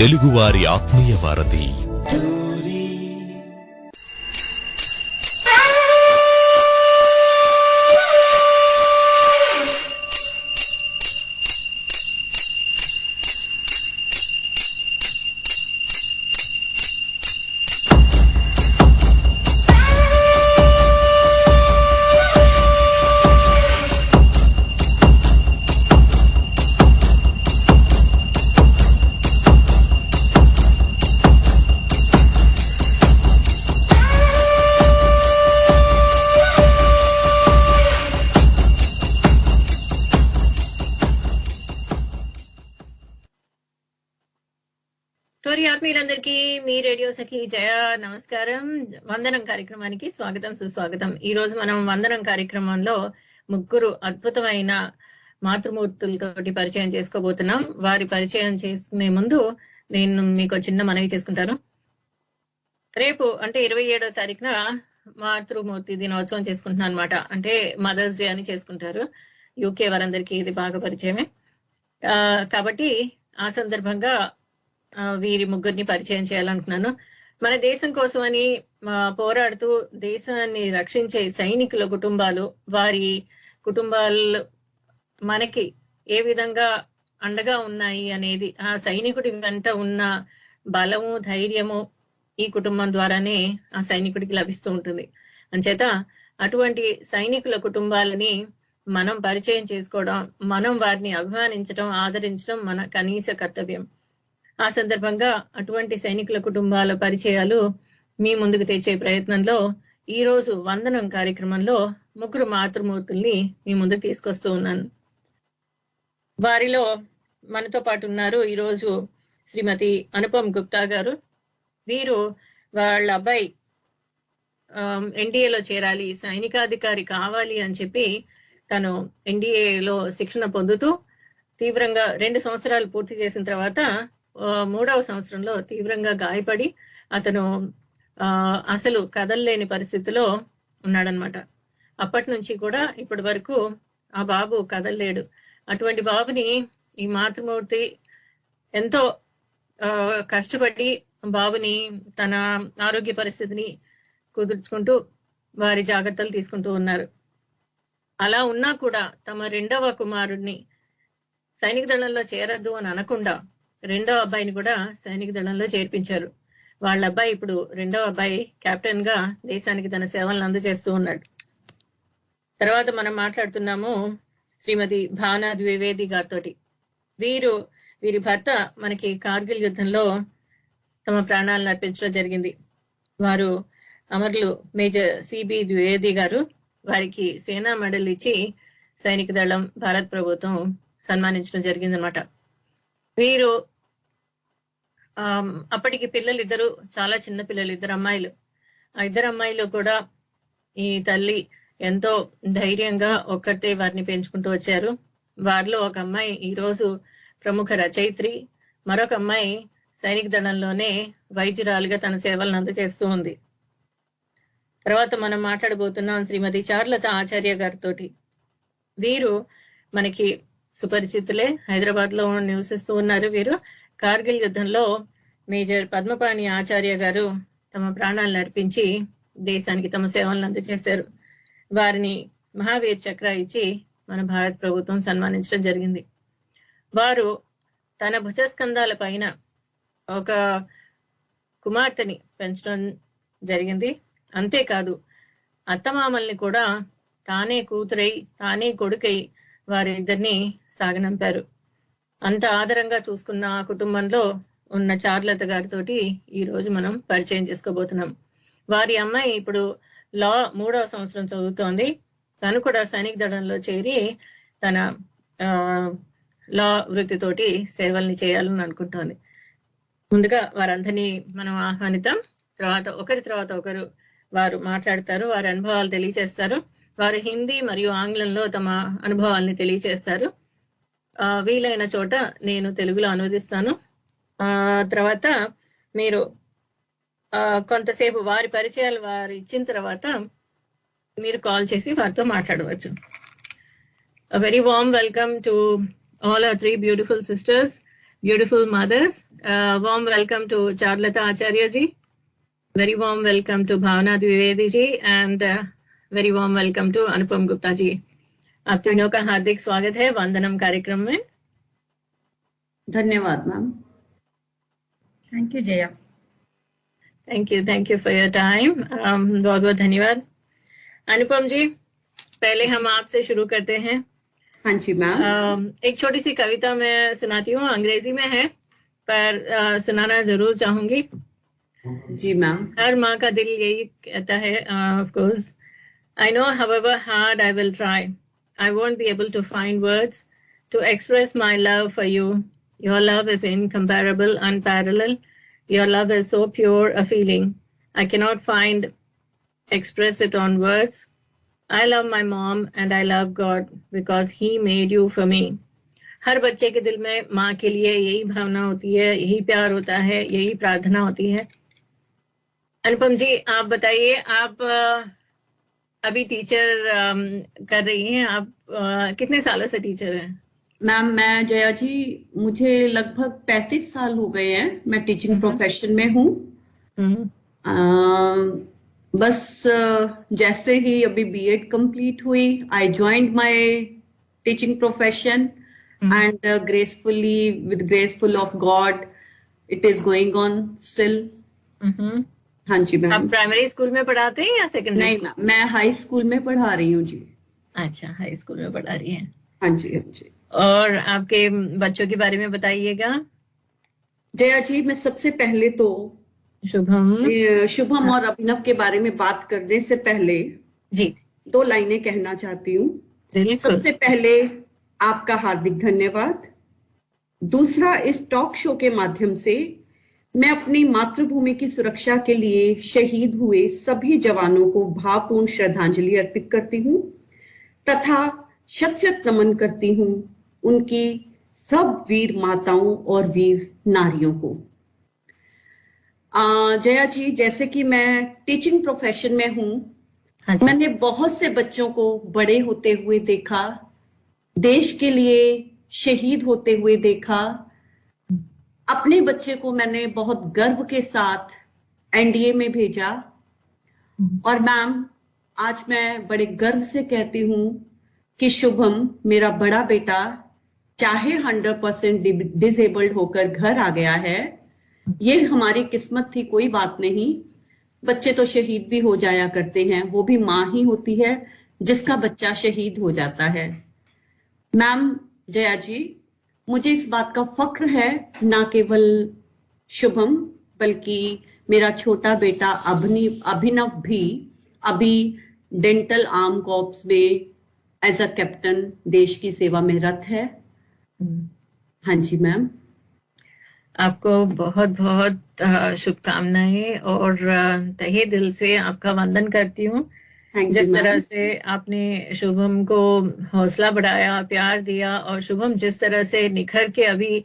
తెలుగువారి ఆత్మీయ వారధి. ఆత్మీయులందరికీ మీ రేడియో సఖి జయ నమస్కారం. వందనం కార్యక్రమానికి స్వాగతం సుస్వాగతం. ఈ రోజు మనం వందనం కార్యక్రమంలో ముగ్గురు అద్భుతమైన మాతృమూర్తులతోటి పరిచయం చేసుకోబోతున్నాం. వారి పరిచయం చేసుకునే ముందు నేను మీకు చిన్న మనవి చేసుకుంటాను. రేపు అంటే 27వ తారీఖున మాతృమూర్తి దినోత్సవం చేసుకుంటున్నాను అనమాట. అంటే మదర్స్ డే అని చేసుకుంటారు. యూకే వారందరికీ ఇది బాగా పరిచయమే. కాబట్టి ఆ సందర్భంగా వీరి ముగ్గురిని పరిచయం చేయాలనుకున్నాను. మన దేశం కోసమని పోరాడుతూ దేశాన్ని రక్షించే సైనికుల కుటుంబాలు, వారి కుటుంబాలు మనకి ఏ విధంగా అండగా ఉన్నాయి అనేది, ఆ సైనికుడి వెంట ఉన్న బలము ధైర్యము ఈ కుటుంబం ద్వారానే ఆ సైనికుడికి లభిస్తూ ఉంటుంది. అంచేత అటువంటి సైనికుల కుటుంబాలని మనం పరిచయం చేసుకోవడం, మనం వారిని అభిమానించడం, ఆదరించడం మన కనీస కర్తవ్యం. ఆ సందర్భంగా అటువంటి సైనికుల కుటుంబాల పరిచయాలు మీ ముందుకు తెచ్చే ప్రయత్నంలో ఈ రోజు వందనం కార్యక్రమంలో ముగ్గురు మాతృమూర్తుల్ని మీ ముందుకు తీసుకొస్తూ ఉన్నాను. వారిలో మనతో పాటు ఉన్నారు ఈరోజు శ్రీమతి అనుపమ్ గుప్తా గారు. వీరు వాళ్ళ అబ్బాయి ఎన్డీఏలో చేరాలి, సైనికాధికారి కావాలి అని చెప్పి తను ఎన్డీఏలో శిక్షణ పొందుతూ తీవ్రంగా 2 సంవత్సరాలు పూర్తి చేసిన తర్వాత 3వ సంవత్సరంలో తీవ్రంగా గాయపడి అతను అసలు కదలలేని పరిస్థితిలో ఉన్నాడనమాట. అప్పటి నుంచి కూడా ఇప్పటి వరకు ఆ బాబు కదలలేడు. అటువంటి బాబుని ఈ మాతృమూర్తి ఎంతో కష్టపడి బాబుని తన ఆరోగ్య పరిస్థితిని కుదుర్చుకుంటూ వారి జాగ్రత్తలు తీసుకుంటూ ఉన్నారు. అలా ఉన్నా కూడా తమ 2వ కుమారుడిని సైనిక దళంలో చేరద్దు అని అనకుండా 2వ అబ్బాయిని కూడా సైనిక దళంలో చేర్పించారు. వాళ్ళ అబ్బాయి ఇప్పుడు 2వ అబ్బాయి కెప్టెన్ గా దేశానికి తన సేవలను అందజేస్తూ ఉన్నాడు. తర్వాత మనం మాట్లాడుతున్నాము శ్రీమతి భావన ద్వివేది గారితో. వీరి భర్త మనకి కార్గిల్ యుద్ధంలో తమ ప్రాణాలను అర్పించడం జరిగింది. వారు అమరులు మేజర్ సిబి ద్వివేది గారు. వారికి సేనా మెడల్ ఇచ్చి సైనిక దళం భారత ప్రభుత్వం సన్మానించడం జరిగిందనమాట. వీరు అప్పటికి పిల్లలిద్దరు చాలా చిన్న పిల్లలు, 2 అమ్మాయిలు. ఆ 2 అమ్మాయిలు కూడా ఈ తల్లి ఎంతో ధైర్యంగా ఒక్కతే వారిని పెంచుకుంటూ వచ్చారు. వారిలో ఒక అమ్మాయి ఈ రోజు ప్రముఖ రచయిత్రి, మరొక అమ్మాయి సైనిక దళంలోనే వైద్యురాలుగా తన సేవలను అందజేస్తూ ఉంది. తర్వాత మనం మాట్లాడబోతున్నాం శ్రీమతి చారులత ఆచార్య గారితో. వీరు మనకి సుపరిచితులే, హైదరాబాద్ లో నివసిస్తూ ఉన్నారు. వీరు కార్గిల్ యుద్ధంలో మేజర్ పద్మపాణి ఆచార్య గారు తమ ప్రాణాలను అర్పించి దేశానికి తమ సేవలను అందజేశారు. వారిని మహావీర్ చక్ర ఇచ్చి మన భారత ప్రభుత్వం సన్మానించడం జరిగింది. వారు తన భుజస్కంధాల పైన ఒక కుమార్తెని పెంచడం జరిగింది. అంతేకాదు అత్తమామల్ని కూడా తానే కూతురై తానే కొడుకై వారిద్దరిని సాగనంపారు. అంత ఆదరంగా చూసుకున్న ఆ కుటుంబంలో ఉన్న చారులత గారితో ఈ రోజు మనం పరిచయం చేసుకోబోతున్నాం. వారి అమ్మాయి ఇప్పుడు లా 3వ సంవత్సరం చదువుతోంది. తను కూడా సైనిక దళంలో చేరి తన లా వృత్తితోటి సేవల్ని చేయాలని అనుకుంటోంది. ముందుగా వారందరినీ మనం ఆహ్వానిద్దాం. ఒకరి తర్వాత ఒకరు వారు మాట్లాడతారు, వారి అనుభవాలు తెలియజేస్తారు. వారు హిందీ మరియు ఆంగ్లంలో తమ అనుభవాల్ని తెలియజేస్తారు. వీలైన చోట నేను తెలుగులో అనువదిస్తాను. తర్వాత మీరు కొంతసేపు వారి పరిచయాలు వారు ఇచ్చిన తర్వాత మీరు కాల్ చేసి వారితో మాట్లాడవచ్చు. A very warm welcome to all our 3 beautiful sisters. beautiful mothers. Warm welcome to Charlata Acharya ji. Very warm welcome to Bhavana Dwivedi ji and very warm welcome to Anupam Gupta ji. आप तीनों का हार्दिक स्वागत है वंदनम कार्यक्रम में. धन्यवाद ma'am. Thank you Jaya. Thank you for your time. बहुत बहुत धन्यवाद. अनुपम जी, पहले हम आपसे शुरू करते हैं. हाँ जी मैम. एक छोटी सी कविता मैं सुनाती हूँ, अंग्रेजी में है पर सुनाना जरूर चाहूंगी. जी मैम. हर माँ का दिल यही कहता है, of course. I know however hard I will try, I won't be able to find words to express my love for you. Your love is incomparable, unparalleled. Your love is so pure a feeling. I cannot express it on words. I love my mom and I love God because He made you for me. हर बच्चे के दिल में माँ के लिए यही भावना होती है, यही प्यार होता है, यही प्रार्थना होती है. अनुपम जी, आप बताइए, आप अभी टीचर कर रही हैं. आप कितने सालों से टीचर हैं? मैम मैं जया जी, मुझे लगभग 35 साल हो गए हैं. मैं टीचिंग प्रोफेशन में हूँ. बस जैसे ही अभी बीएड कंप्लीट हुई, आई joined my teaching profession and gracefully, with graceful of God, it is going on still. हाँ जी मैम. आप प्राइमरी स्कूल में पढ़ाते हैं या सेकेंडरी? नहीं मैम, मैं हाई स्कूल में पढ़ा रही हूँ जी. अच्छा, हाई स्कूल में पढ़ा रही हैं. हाँ जी. हाँ जी. और आपके बच्चों के बारे में बताइएगा. जया जी, मैं सबसे पहले तो शुभम और अभिनव के बारे में बात करने से पहले जी 2 लाइनें कहना चाहती हूँ. सबसे पहले आपका हार्दिक धन्यवाद. दूसरा, इस टॉक शो के माध्यम से मैं अपनी मातृभूमि की सुरक्षा के लिए शहीद हुए सभी जवानों को भावपूर्ण श्रद्धांजलि अर्पित करती हूँ तथा शत शत नमन करती हूँ उनकी सब वीर माताओं और वीर नारियों को. जया जी, जैसे कि मैं टीचिंग प्रोफेशन में हूँ, मैंने बहुत से बच्चों को बड़े होते हुए देखा, देश के लिए शहीद होते हुए देखा. अपने बच्चे को मैंने बहुत गर्व के साथ एनडीए में भेजा और मैम आज मैं बड़े गर्व से कहती हूँ कि शुभम, मेरा बड़ा बेटा, चाहे 100% डिसेबल्ड होकर घर आ गया है. ये हमारी किस्मत थी, कोई बात नहीं. बच्चे तो शहीद भी हो जाया करते हैं, वो भी माँ ही होती है जिसका बच्चा शहीद हो जाता है. मैम जया जी, मुझे इस बात का फख्र है, ना केवल शुभम बल्कि मेरा छोटा बेटा अभिनव भी अभी डेंटल आर्म कॉर्प्स में एज अ कैप्टन देश की सेवा में रत है. हाँ जी मैम. आपको बहुत बहुत शुभकामनाएं और तहे दिल से आपका वंदन करती हूँ. जिस तरह से आपने शुभम को हौसला बढ़ाया, प्यार दिया, और शुभम जिस तरह से निखर के अभी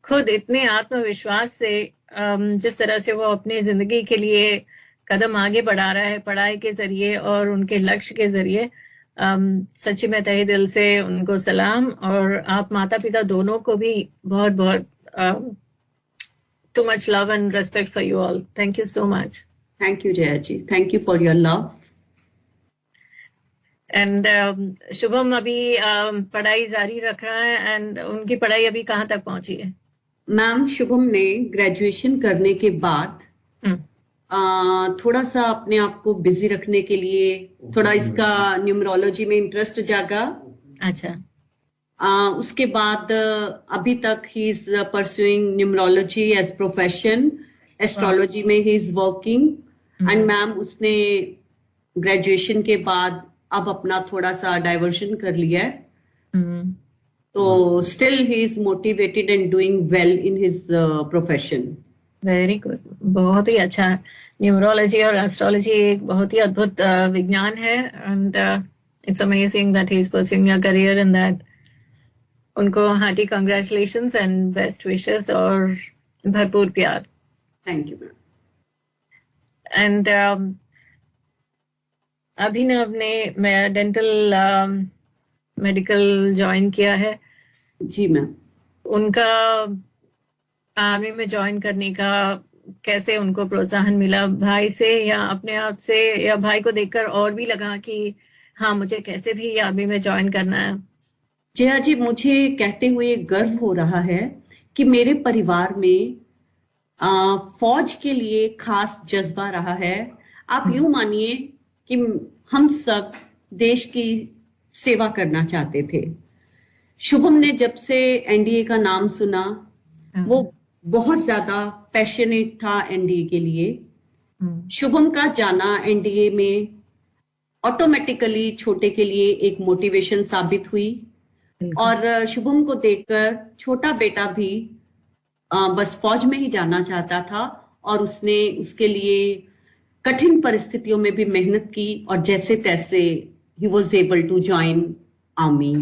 खुद इतने आत्मविश्वास से जिस तरह से वो अपनी जिंदगी के लिए कदम आगे बढ़ा रहा है पढ़ाई के जरिए और उनके लक्ष्य के जरिए, सच्ची में तहे दिल से उनको सलाम. और आप माता पिता दोनों को भी बहुत बहुत too much love and respect for you all. Thank you so much. Thank you Jaya ji. Thank you for your love. And Shubham अभी पढ़ाई जारी रख रहा है एंड उनकी पढ़ाई अभी कहाँ तक पहुंची है? मैम शुभम ने ग्रेजुएशन करने के बाद थोड़ा सा अपने आप को बिजी रखने के लिए थोड़ा इसका न्यूमरोलॉजी में इंटरेस्ट जागा. अच्छा. उसके बाद अभी तक ही is pursuing numerology as profession, astrology में ही इज वर्किंग. एंड मैम उसने ग्रेजुएशन के बाद अब अपना थोड़ा सा डाइवर्शन कर लिया है. तो still he is motivated and doing well in his profession. Very good. बहुत ही अच्छा. न्यूमरोलॉजी और एस्ट्रोलॉजी एक बहुत ही अद्भुत विज्ञान है and it's amazing that he is pursuing a career in that. उनको hearty congratulations and best wishes और भरपूर प्यार. Thank you ma'am. And Abhinav ने डेंटल मेडिकल ज्वाइन किया है. जी मैम. उनका आर्मी में ज्वाइन करने का कैसे उनको प्रोत्साहन मिला, भाई से या अपने आप से, या भाई को देखकर और भी लगा कि हाँ मुझे कैसे भी आर्मी में ज्वाइन करना है? जया जी, मुझे कहते हुए गर्व हो रहा है कि मेरे परिवार में फौज के लिए खास जज्बा रहा है। आप यूं मानिए कि हम सब देश की सेवा करना चाहते थे। शुभम ने जब से एनडीए का नाम सुना, वो बहुत ज्यादा पैशनेट था एनडीए के लिए। शुभम का जाना एनडीए में ऑटोमेटिकली छोटे के लिए एक मोटिवेशन साबित हुई, और शुभम को देखकर छोटा बेटा भी बस फौज में ही जाना चाहता था, और उसने उसके लिए कठिन परिस्थितियों में भी मेहनत की, और जैसे तैसे he was able to join army.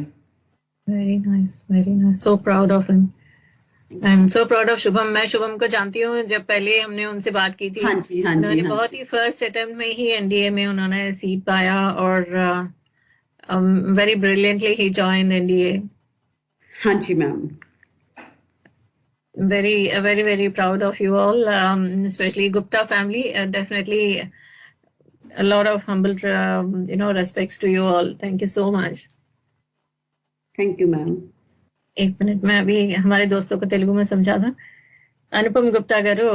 Very nice, very nice. So proud of him. I'm so proud of Shubham. मैं शुभम को जानती हूँ, जब पहले हमने उनसे बात की थी, हाँ जी, हाँ उन्होंने जी, हाँ बहुत ही फर्स्ट अटेम्प्ट में ही एनडीए में उन्होंने सीट पाया, और very brilliantly he joined NDA. हाँ जी ma'am. Very proud of you all, especially Gupta family. Definitely a lot of humble, respects to you all. Thank you so much. Thank you ma'am. एक minute में अभी हमारे दोस्तों को తెలుగు में समझा था। అనుపమ్ గుప్తా గారు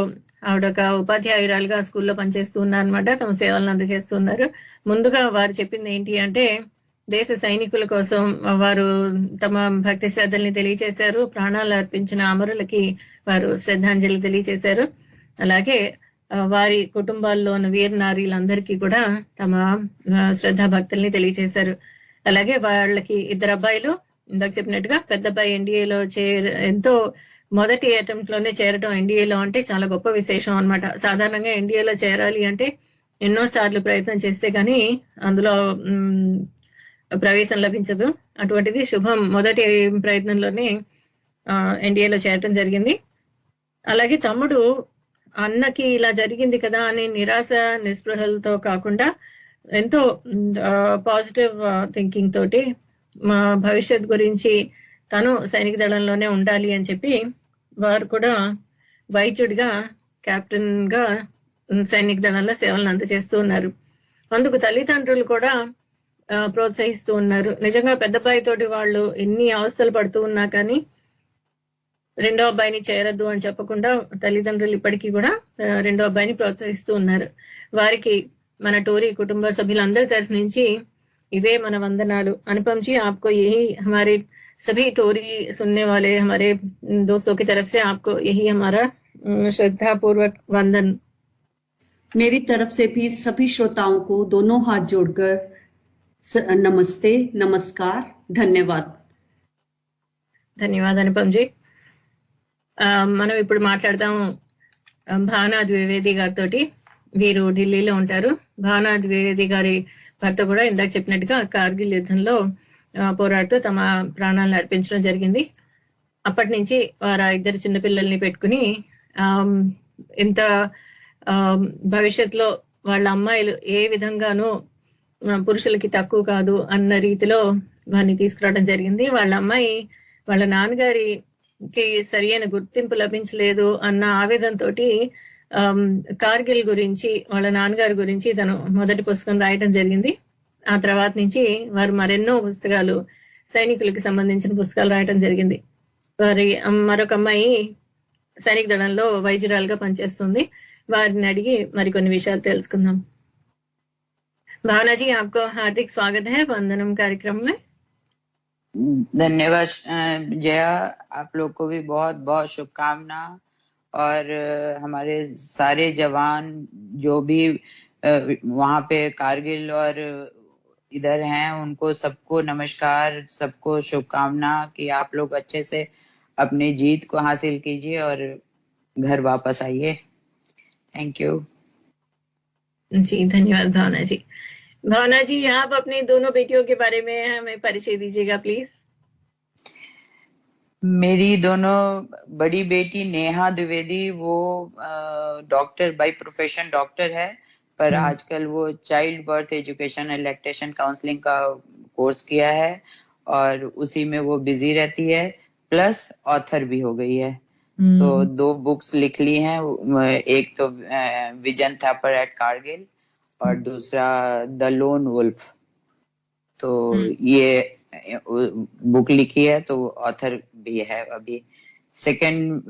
ఆవిడ ఒక ఉపాధ్యాయురాలుగా స్కూల్లో పనిచేస్తూ ఉన్నారనమాట, తమ సేవలను అందజేస్తున్నారు. ముందుగా వారు చెప్పింది ఏంటి అంటే, దేశ సైనికుల కోసం వారు తమ భక్తి శ్రద్ధల్ని తెలియజేశారు, ప్రాణాలు అర్పించిన అమరులకి వారు శ్రద్ధాంజలి తెలియజేశారు. అలాగే వారి కుటుంబాల్లో ఉన్న వీర నారీలందరికీ కూడా తమ శ్రద్ధా భక్తుల్ని తెలియజేశారు. అలాగే వాళ్ళకి 2 అబ్బాయిలు, ఇందాక చెప్పినట్టుగా పెద్ద అబ్బాయి ఎన్డీఏలో ఎంతో మొదటి అటెంప్ట్ లోనే చేరడం ఎన్డీఏలో అంటే చాలా గొప్ప విశేషం అన్నమాట. సాధారణంగా ఎన్డీఏలో చేరాలి అంటే ఎన్నో సార్లు ప్రయత్నం చేస్తే గానీ అందులో ప్రవేశం లభించదు. అటువంటిది శుభం మొదటి ప్రయత్నంలోనే ఎన్డీఏలో చేరటం జరిగింది. అలాగే తమ్ముడు అన్నకి ఇలా జరిగింది కదా అని నిరాశ నిస్పృహలతో కాకుండా ఎంతో పాజిటివ్ థింకింగ్ తోటి మా భవిష్యత్ గురించి తను సైనిక దళంలోనే ఉండాలి అని చెప్పి వారు కూడా వైద్యుడిగా, కెప్టెన్ గా సైనిక దళంలో సేవలను అందజేస్తూ ఉన్నారు. అందుకు తల్లిదండ్రులు కూడా ప్రోత్సహిస్తూ ఉన్నారు. నిజంగా పెద్దబ్బాయి తోటి వాళ్ళు ఎన్ని అవస్థలు పడుతూ ఉన్నా కానీ రెండో అబ్బాయిని చేరద్దు అని చెప్పకుండా తల్లిదండ్రులు ఇప్పటికీ కూడా రెండో అబ్బాయిని ప్రోత్సహిస్తూ ఉన్నారు. వారికి మన టోరీ కుటుంబ సభ్యులందరి తరఫు నుంచి ఇవే మన వందనాలు. अनुपम जी, आपको यही हमारे सभी टोरी सुनने वाले हमारे दोस्तों की तरफ से आपको यही हमारा श्रद्धा पूर्वक वंदन। मेरी तरफ से भी सभी श्रोताओं को दोनों हाथ जोड़कर नमस्ते, नमस्कार, धन्यवाद। ధన్యవాదాలు అనుపమ్ జీ. మనం ఇప్పుడు మాట్లాడదాం భావనా ద్వివేది గారితో. వీరు ఢిల్లీలో ఉంటారు. భావనా ద్వివేది గారి భర్త కూడా ఇందాక చెప్పినట్టుగా కార్గిల్ యుద్ధంలో పోరాడుతూ తమ ప్రాణాలను అర్పించడం జరిగింది. అప్పటి నుంచి వారు 2 చిన్నపిల్లల్ని పెట్టుకుని ఇంత భవిష్యత్తులో వాళ్ళ అమ్మాయిలు ఏ విధంగానూ పురుషులకి తక్కువ కాదు అన్న రీతిలో వారిని తీసుకురావడం జరిగింది. వాళ్ళ అమ్మాయి వాళ్ళ నాన్నగారికి సరియైన గుర్తింపు లభించలేదు అన్న ఆవేదనతో కార్గిల్ గురించి, వాళ్ళ నాన్నగారి గురించి తను మొదటి పుస్తకం రాయటం జరిగింది. ఆ తర్వాత నుంచి వారు మరెన్నో పుస్తకాలు, సైనికులకి సంబంధించిన పుస్తకాలు రాయటం జరిగింది. వారి మరొక అమ్మాయి సైనిక దళంలో వైద్యురాలుగా పనిచేస్తుంది. వారిని అడిగి మరికొన్ని విషయాలు తెలుసుకుందాం. भावना जी, आपको हार्दिक स्वागत है वंदनम कार्यक्रम में। धन्यवाद जया, आप लोग को भी बहुत बहुत शुभकामना, और हमारे सारे जवान जो भी वहाँ पे कारगिल और इधर हैं उनको सबको नमस्कार, सबको शुभकामना कि आप लोग अच्छे से अपनी जीत को हासिल कीजिए और घर वापस आइए। थैंक यू जी। धन्यवाद भावना जी। भावना जी, आप अपनी दोनों बेटियों के बारे में हमें परिचय दीजिएगा प्लीज। मेरी दोनों बड़ी बेटी नेहा द्विवेदी, वो डॉक्टर बाय प्रोफेशन डॉक्टर है, पर आजकल वो child birth education and lactation counselling का कोर्स किया है और उसी में वो बिजी रहती है, प्लस ऑथर भी हो गई है। तो 2 बुक्स लिख ली हैं। एक तो विजन थापर एट कारगिल और दूसरा द लोन वुल्फ। तो ये बुक लिखी है, तो ऑथर भी है अभी। सेकंड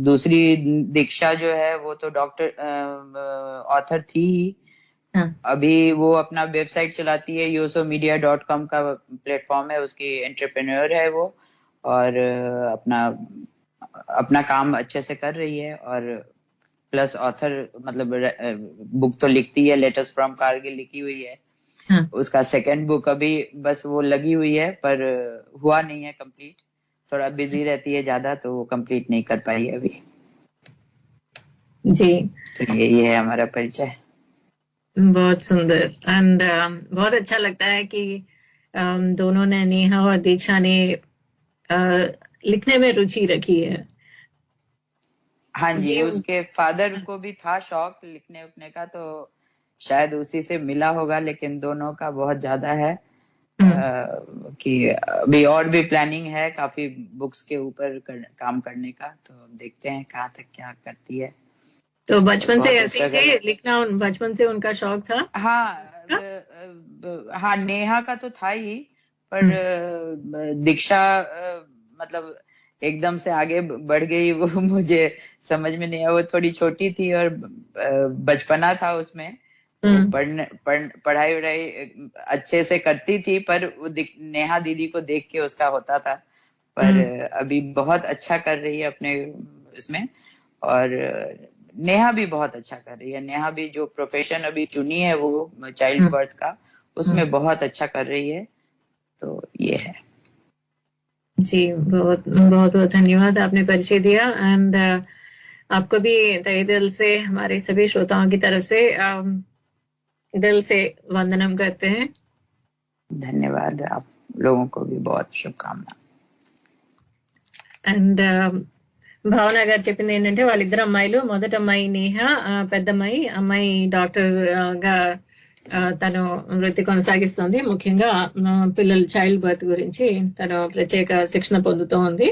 दूसरी दीक्षा जो है वो तो डॉक्टर ऑथर थी ही। अभी वो अपना वेबसाइट चलाती है, yosomedia.com का प्लेटफॉर्म है, उसकी एंटरप्रेन्योर है वो, और अपना काम अच्छे से कर रही है। और प्लस ऑथर मतलब बुक तो लिखती है, लेटर्स फ्रॉम कारगिल लिखी हुई है। उसका सेकंड बुक अभी बस वो लगी हुई है, पर हुआ नहीं है कंप्लीट। थोड़ा बिजी रहती है ज्यादा, तो वो कंप्लीट नहीं कर पाई अभी। जी, तो यही है हमारा परिचय। बहुत सुंदर। एंड बहुत अच्छा लगता है कि दोनों ने, नेहा और दीक्षा ने लिखने में रुचि रखी है। हाँ जी, उसके फादर को भी था शौक लिखने उखने का, तो शायद उसी से मिला होगा, लेकिन दोनों का बहुत ज्यादा है कि अभी और भी प्लानिंग है काफी बुक्स के ऊपर काम करने का। तो देखते हैं कहाँ तक क्या करती है। तो बचपन से ऐसे थे लिखना, बचपन से उनका शौक था? हाँ, नेहा का तो था ही, पर दीक्षा मतलब एकदम से आगे बढ़ गई, वो मुझे समझ में नहीं आया। वो थोड़ी छोटी थी और बचपना था उसमें, पढ़ाई वढ़ाई अच्छे से करती थी, पर वो नेहा दीदी को देख के उसका होता था। पर अभी बहुत अच्छा कर रही है अपने इसमें, और नेहा भी बहुत अच्छा कर रही है। नेहा भी जो प्रोफेशन अभी चुनी है वो चाइल्ड बर्थ का, उसमें बहुत अच्छा कर रही है। तो ये है जी। बहुत बहुत बहुत धन्यवाद, आपने परिचय दिया। एंड आपको भी तहे दिल से, हमारे सभी श्रोताओं की तरफ से दिल से वंदनम करते हैं। धन्यवाद, आप लोगों को भी बहुत शुभकामना। అండ్ భావన గారు చెప్పింది ఏంటంటే వాళ్ళిద్దరు అమ్మాయిలు, మొదటి అమ్మాయి నేహ, పెద్ద అమ్మాయి డాక్టర్ గా తను వృత్తి కొనసాగిస్తుంది. ముఖ్యంగా పిల్లల చైల్డ్ బర్త్ గురించి తను ప్రత్యేక శిక్షణ పొందుతూ ఉంది.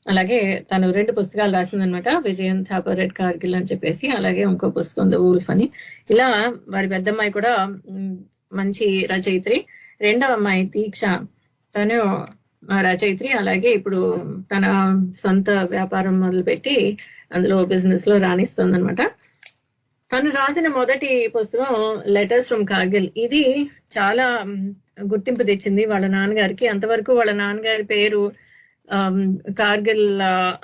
అలాగే తను 2 పుస్తకాలు రాసిందనమాట, విజయన్ థాపర్ ఎట్ కార్గిల్ అని చెప్పేసి, అలాగే ఇంకో పుస్తకం ద వూల్ఫ్ అని. ఇలా వారి పెద్ద అమ్మాయి కూడా మంచి రచయిత్రి. రెండవ అమ్మాయి దీక్ష, తను రచయిత్రి. అలాగే ఇప్పుడు తన సొంత వ్యాపారం మొదలుపెట్టి అందులో బిజినెస్ లో రాణిస్తుంది అనమాట. తను రాసిన మొదటి పుస్తకం లెటర్స్ ఫ్రమ్ కార్గిల్. ఇది చాలా గుర్తింపు తెచ్చింది వాళ్ళ నాన్నగారికి. అంతవరకు వాళ్ళ నాన్నగారి పేరు కార్గిల్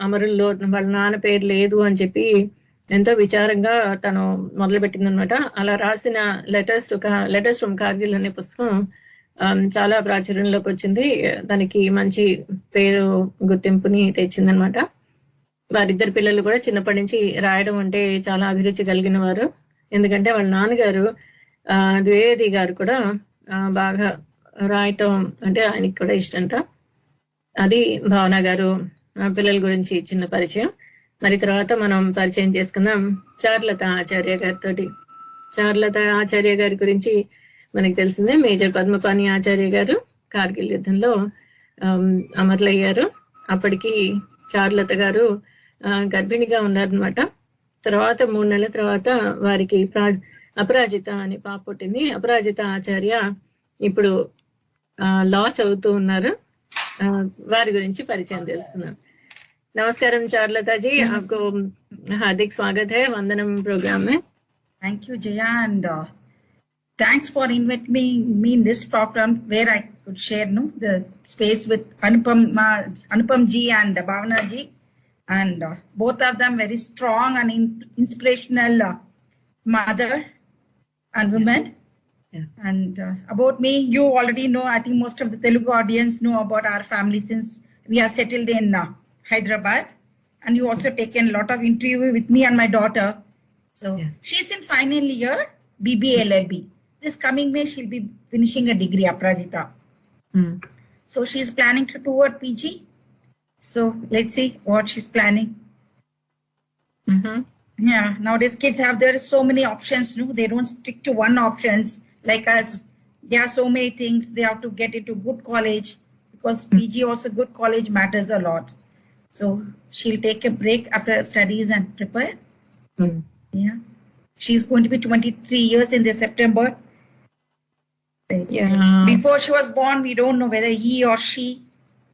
అమరుల్లో వాళ్ళ నాన్న పేరు లేదు అని చెప్పి ఎంతో విచారంగా తను మొదలుపెట్టింది అనమాట. అలా రాసిన లెటర్స్ ఫ్రమ్ కార్గిల్ అనే పుస్తకం చాలా ప్రాచుర్యంలోకి వచ్చింది. దానికి మంచి పేరు గుర్తింపుని తెచ్చిందనమాట. వారిద్దరు పిల్లలు కూడా చిన్నప్పటి నుంచి రాయడం అంటే చాలా అభిరుచి కలిగిన వారు. ఎందుకంటే వాళ్ళ నాన్నగారు ద్వివేది గారు కూడా బాగా రాయటం అంటే ఆయనకి కూడా ఇష్టంట. అది భావన గారు పిల్లల గురించి చిన్న పరిచయం. మరి తర్వాత మనం పరిచయం చేసుకుందాం చారులత ఆచార్య గారితో. చారులత ఆచార్య గారి గురించి మనకి తెలిసిందే. మేజర్ పద్మపాణి ఆచార్య గారు కార్గిల్ యుద్ధంలో అమరులయ్యారు. అప్పటికి చారులత గారు గర్భిణిగా ఉన్నారనమాట. తర్వాత 3 నెలల తర్వాత వారికి అపరాజిత అనే పాప పుట్టింది. అపరాజిత ఆచార్య ఇప్పుడు లా చదువుతూ ఉన్నారు. వారి గురించి పరిచయం తెలుసుకున్నాం. नमस्कारम चारुलता जी, आपको हार्दिक स्वागत है वंदनम प्रोग्राम में. Thank you, Jaya, and thanks for inviting me in this program where I could share the space with Anupam ji and Bhavana ji, and both of them very strong and inspirational mother and women. Yeah. And about me, you already know. I think most of the Telugu audience know about our family since we are settled in Hyderabad, and you also taken a lot of interview with me and my daughter. So yeah. She's in final year BBA LLB. This coming May she'll be finishing a degree, Aprajita. So she's planning to toward PG. So let's see what she's planning. Yeah, nowadays kids have there so many options. No, they don't stick to one options like us. There are so many things. They have to get into good college, because PG also good college matters a lot. So she'll take a break after studies and prepare. Yeah. She's going to be 23 years in this September. Yeah. Before she was born, we don't know whether he or she,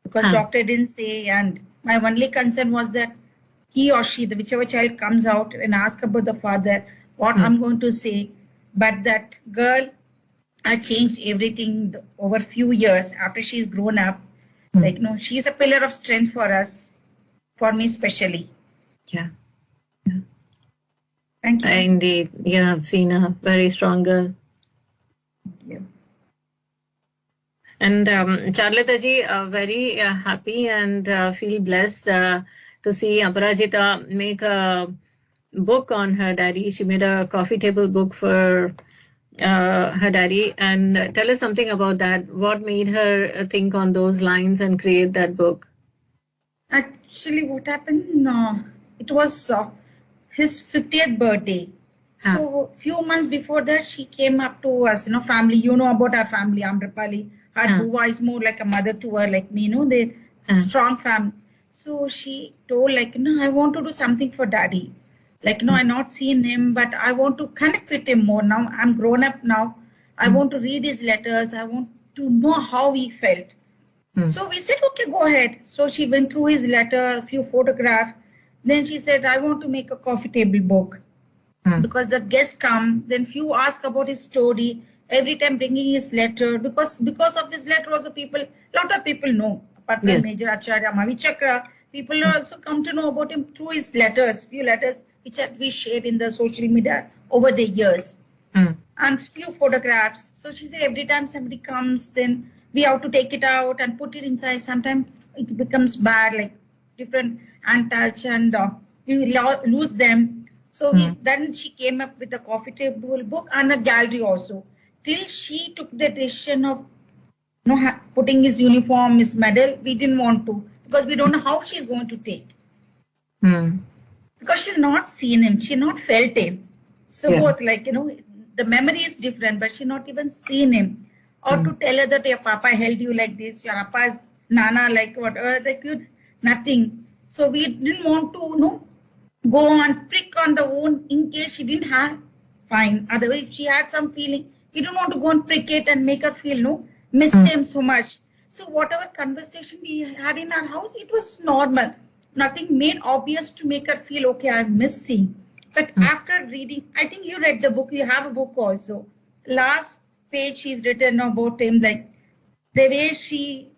because doctor didn't say. And my only concern was that he or she, whichever child comes out and ask about the father, what I'm going to say. But that girl, I changed everything over few years after she's grown up. Like, no, she's a pillar of strength for us, for me especially. Yeah. Thank you. Indeed. Yeah, I've seen a very strong girl. Yeah. And Charlotte ji, very happy and feel blessed to see Aparajita make a book on her daddy. She made a coffee table book for her daddy. And tell us something about that. What made her think on those lines and create that book? Actually, what happened? It was his 50th birthday. So few months before that, she came up to us, family. You know about our family, Amrapali. Her Buva is more like a mother to her, like me, they strong family. So she told, I want to do something for daddy. I've not seen him, but I want to connect with him more now. I'm grown up now. I want to read his letters. I want to know how he felt. So we said, okay, go ahead. So she went through his letter, a few photographs. Then she said, I want to make a coffee table book. Because the guests come, then few ask about his story. Every time bringing his letter, because of this letter also lot of people know, apart from Major Acharya, Mavi Chakra, people also come to know about him through his letters, few letters which we shared in the social media over the years, and few photographs. So she said every time somebody comes, then we have to take it out and put it inside. Sometimes it becomes bad, like different untouched, and we lose them. So then she came up with the coffee table book and a gallery also. Till she took the decision of putting his uniform, his medal, we didn't want to, because we don't know how she's going to take. Because she's not seen him, she not felt him. So both the memory is different, but she not even seen him. Or to tell her that your papa held you like this, your papa's nana like whatever, nothing. So we didn't want to go on prick on the own in case she didn't have, fine. Otherwise, if she had some feeling, we don't want to go and prick it and make her feel, miss him so much. So whatever conversation we had in our house, it was normal. Nothing made obvious to make her feel, okay, I'm missing. But after reading, I think you read the book, you have a book also. Last page she's written about him, like the way she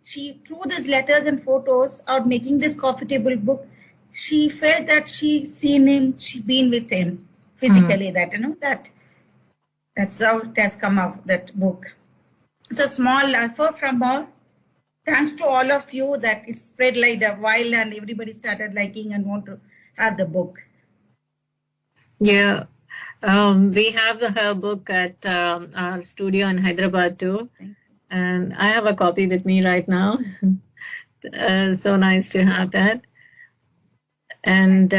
through these letters and photos out making this coffee table book, she felt that she's seen him, she's been with him physically, that's how it has come out, that book. It's a small effort from her. Thanks to all of you that it spread like a while and everybody started liking and want to have the book. Yeah. We have her book at our studio in Hyderabad too. And I have a copy with me right now. So nice to have that. And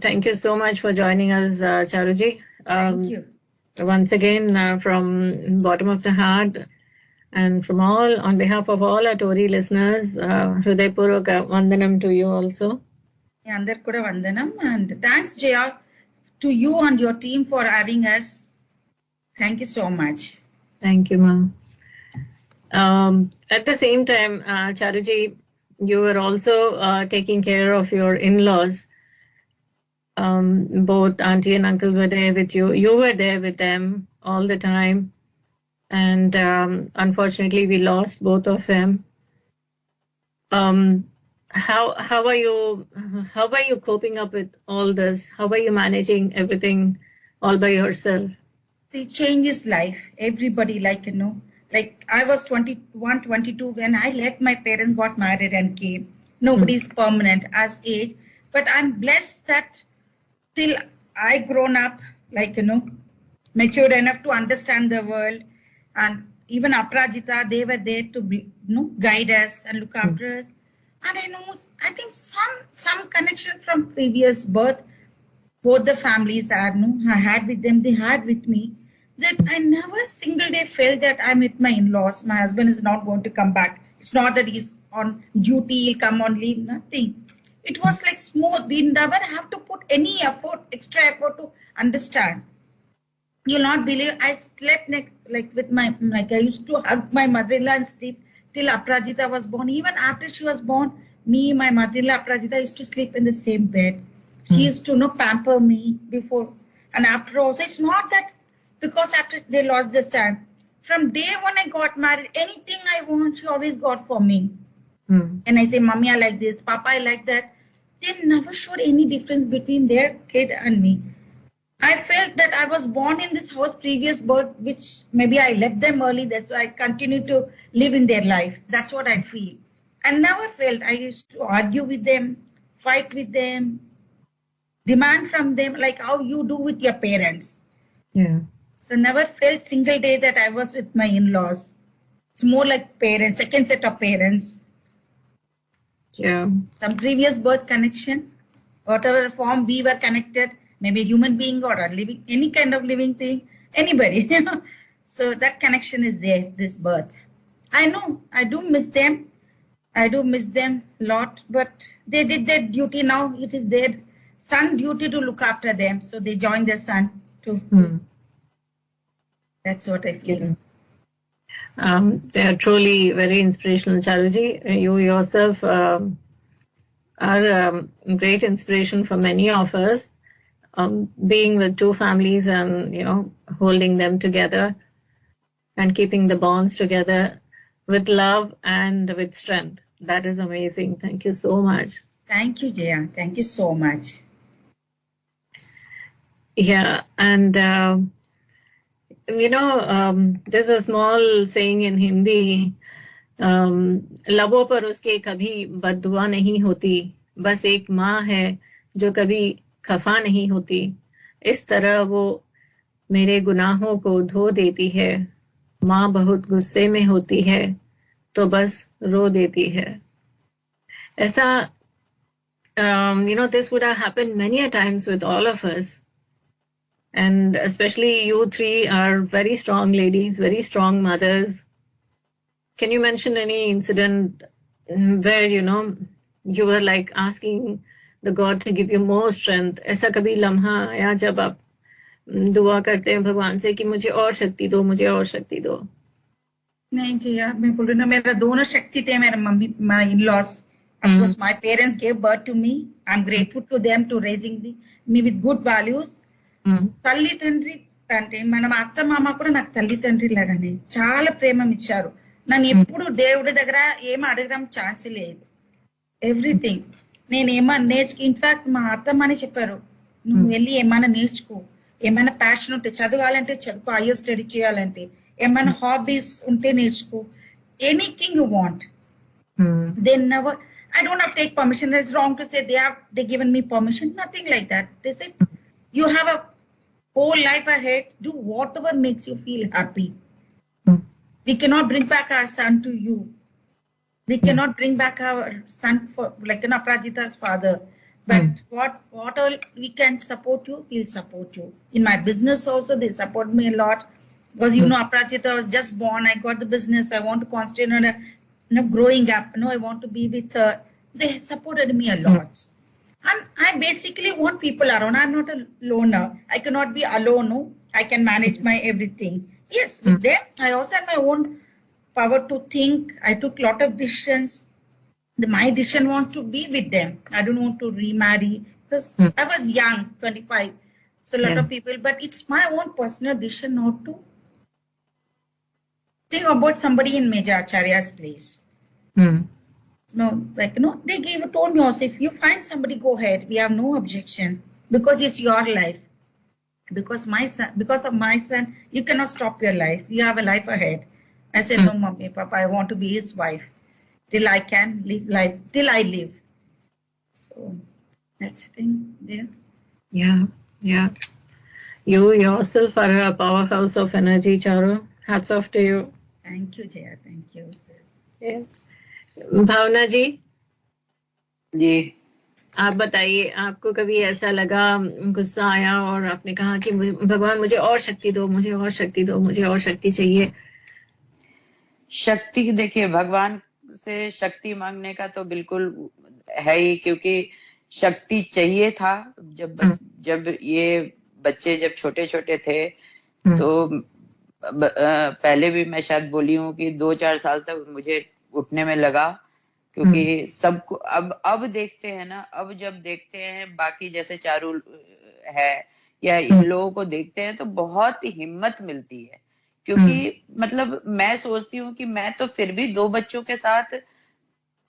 thank you so much for joining us, Charuji. Thank you. Once again, from bottom of the heart and from on behalf of all our Tori listeners, Hrudaypurvaka Vandanam to you also. Andar kuda Vandanam, and thanks, Jaya, to you and your team for having us. Thank you so much. Thank you, ma'am. At the same time, Charuji, you were also taking care of your in-laws. Both auntie and uncle were there with you. You were there with them all the time. And unfortunately, we lost both of them. How are you coping up with all this? How are you managing everything all by yourself? See, change is life. Everybody, like I was 21, 22 when I left my parents, got married and came. Nobody's permanent as age. But I'm blessed that till I grown up, matured enough to understand the world. And even Aparajita, they were there to guide us and look after us. And I think some connection from previous birth, both the families I had with them, they had with me, that I never single day felt that I'm with my in-laws. My husband is not going to come back. It's not that he's on duty, he'll come on leave, nothing. It was like smooth. We never have to put any effort, extra effort to understand. You'll not believe, I slept like with my, like I used to hug my mother-in-law and sleep till Aparajita was born. Even after she was born, me, my mother-in-law Aparajita used to sleep in the same bed. She used to pamper me before and after also. It's not that because after they lost the son. From day when I got married, anything I want, she always got for me. And I say, Mommy, I like this, Papa, I like that. They never showed any difference between their kid and me. I felt that I was born in this house previous birth, which maybe I left them early. That's why I continue to live in their life. That's what I feel. I never felt I used to argue with them, fight with them, demand from them like how you do with your parents. Yeah. So never felt single day that I was with my in-laws. It's more like parents, second set of parents. Yeah. Some previous birth connection, whatever form we were connected, maybe a human being or a living, any kind of living thing, anybody. So that connection is there, this birth. I know, I do miss them. I do miss them a lot, but they did their duty. Now it is their son duty to look after them. So they join their son too. That's what I feel. They are truly very inspirational, Charuji. You yourself are great inspiration for many of us. Being with two families and, holding them together and keeping the bonds together with love and with strength. That is amazing. Thank you so much. Thank you, Jaya. Thank you so much. Yeah, and there's a small saying in Hindi, लबों पर उसके कभी बद्दुआ नहीं होती, बस एक माँ है जो कभी खफा नहीं होती, इस तरह वो मेरे गुनाहों को धो देती है, माँ बहुत गुस्से में होती है तो बस रो देती है. ऐसा this would have happened many a times with all of us. And especially you three are very strong ladies, very strong mothers. Can you mention any incident where, you were like asking the God to give you more strength? ऐसा कभी लम्हा आया जब आप दुआ करते हैं भगवान से कि मुझे और शक्ति दो, मुझे और शक्ति दो? नहीं जया, मैं बोल रही हूँ मेरा दोनों शक्ति थे. मेरा mummy, my in-laws, of course my parents gave birth to me. I'm grateful to them to raising me with good values. తల్లి తండ్రి అంటే మన అత్త మామ కూడా నాకు తల్లి తండ్రి లాగానే చాలా ప్రేమ ఇచ్చారు. నన్ను ఎప్పుడు దేవుడి దగ్గర ఏమీ అడగడం ఛాన్స్ లేదు. ఎవ్రీథింగ్ నేను ఏమన్నా నేర్చుకు, ఇన్ఫాక్ట్ మా అత్తమ్మని చెప్పారు, నువ్వు వెళ్ళి ఏమైనా నేర్చుకో, ఏమైనా ప్యాషన్ ఉంటే చదవాలంటే చదువుకో, హైయర్ స్టడీ చేయాలంటే ఏమైనా హాబీస్ ఉంటే నేర్చుకో, anything you want. They never, I don't have to take permission. It's wrong to say they given me permission. Nothing like that. They said you have a whole life ahead. Do whatever makes you feel happy. We cannot bring back our son to you. We cannot bring back our son for like Aparajita's father. But what all we can support you, we'll support you. In my business also, they support me a lot. Because Aparajita was just born. I got the business. I want to concentrate on growing up. I want to be with her. They supported me a lot. And I basically want people around. I'm not a loner. I cannot be alone. No? I can manage my everything. Yes, with them, I also had my own power to think. I took a lot of decisions. My decision was to be with them. I don't want to remarry because I was young, 25. So a lot of people, but it's my own personal decision not to think about somebody in Major Acharya's place. They told me also, if you find somebody, go ahead. We have no objection because it's your life. Because of my son, you cannot stop your life. You have a life ahead. I said, no, Mommy, Papa, I want to be his wife till I can live life, till I live. So that's the thing there. Yeah. You yourself are a powerhouse of energy, Charu. Hats off to you. Thank you, Jaya. Thank you. Yeah. भावना जी आप बताइए, आपको कभी ऐसा लगा, गुस्सा आया और आपने कहा कि भगवान मुझे और शक्ति दो, मुझे और शक्ति दो, मुझे और शक्ति चाहिए? शक्ति देखिए, भगवान से शक्ति मांगने का तो बिल्कुल है ही, क्योंकि शक्ति चाहिए था। जब ये बच्चे जब छोटे छोटे थे तो पहले भी मैं शायद बोली हूँ कि 2-4 साल तक मुझे उठने में लगा, क्योंकि सबको अब देखते हैं ना, अब जब देखते हैं बाकी जैसे चारू है या इन लोगों को देखते हैं तो बहुत हिम्मत मिलती है। क्योंकि मतलब मैं सोचती हूँ कि मैं तो फिर भी 2 बच्चों के साथ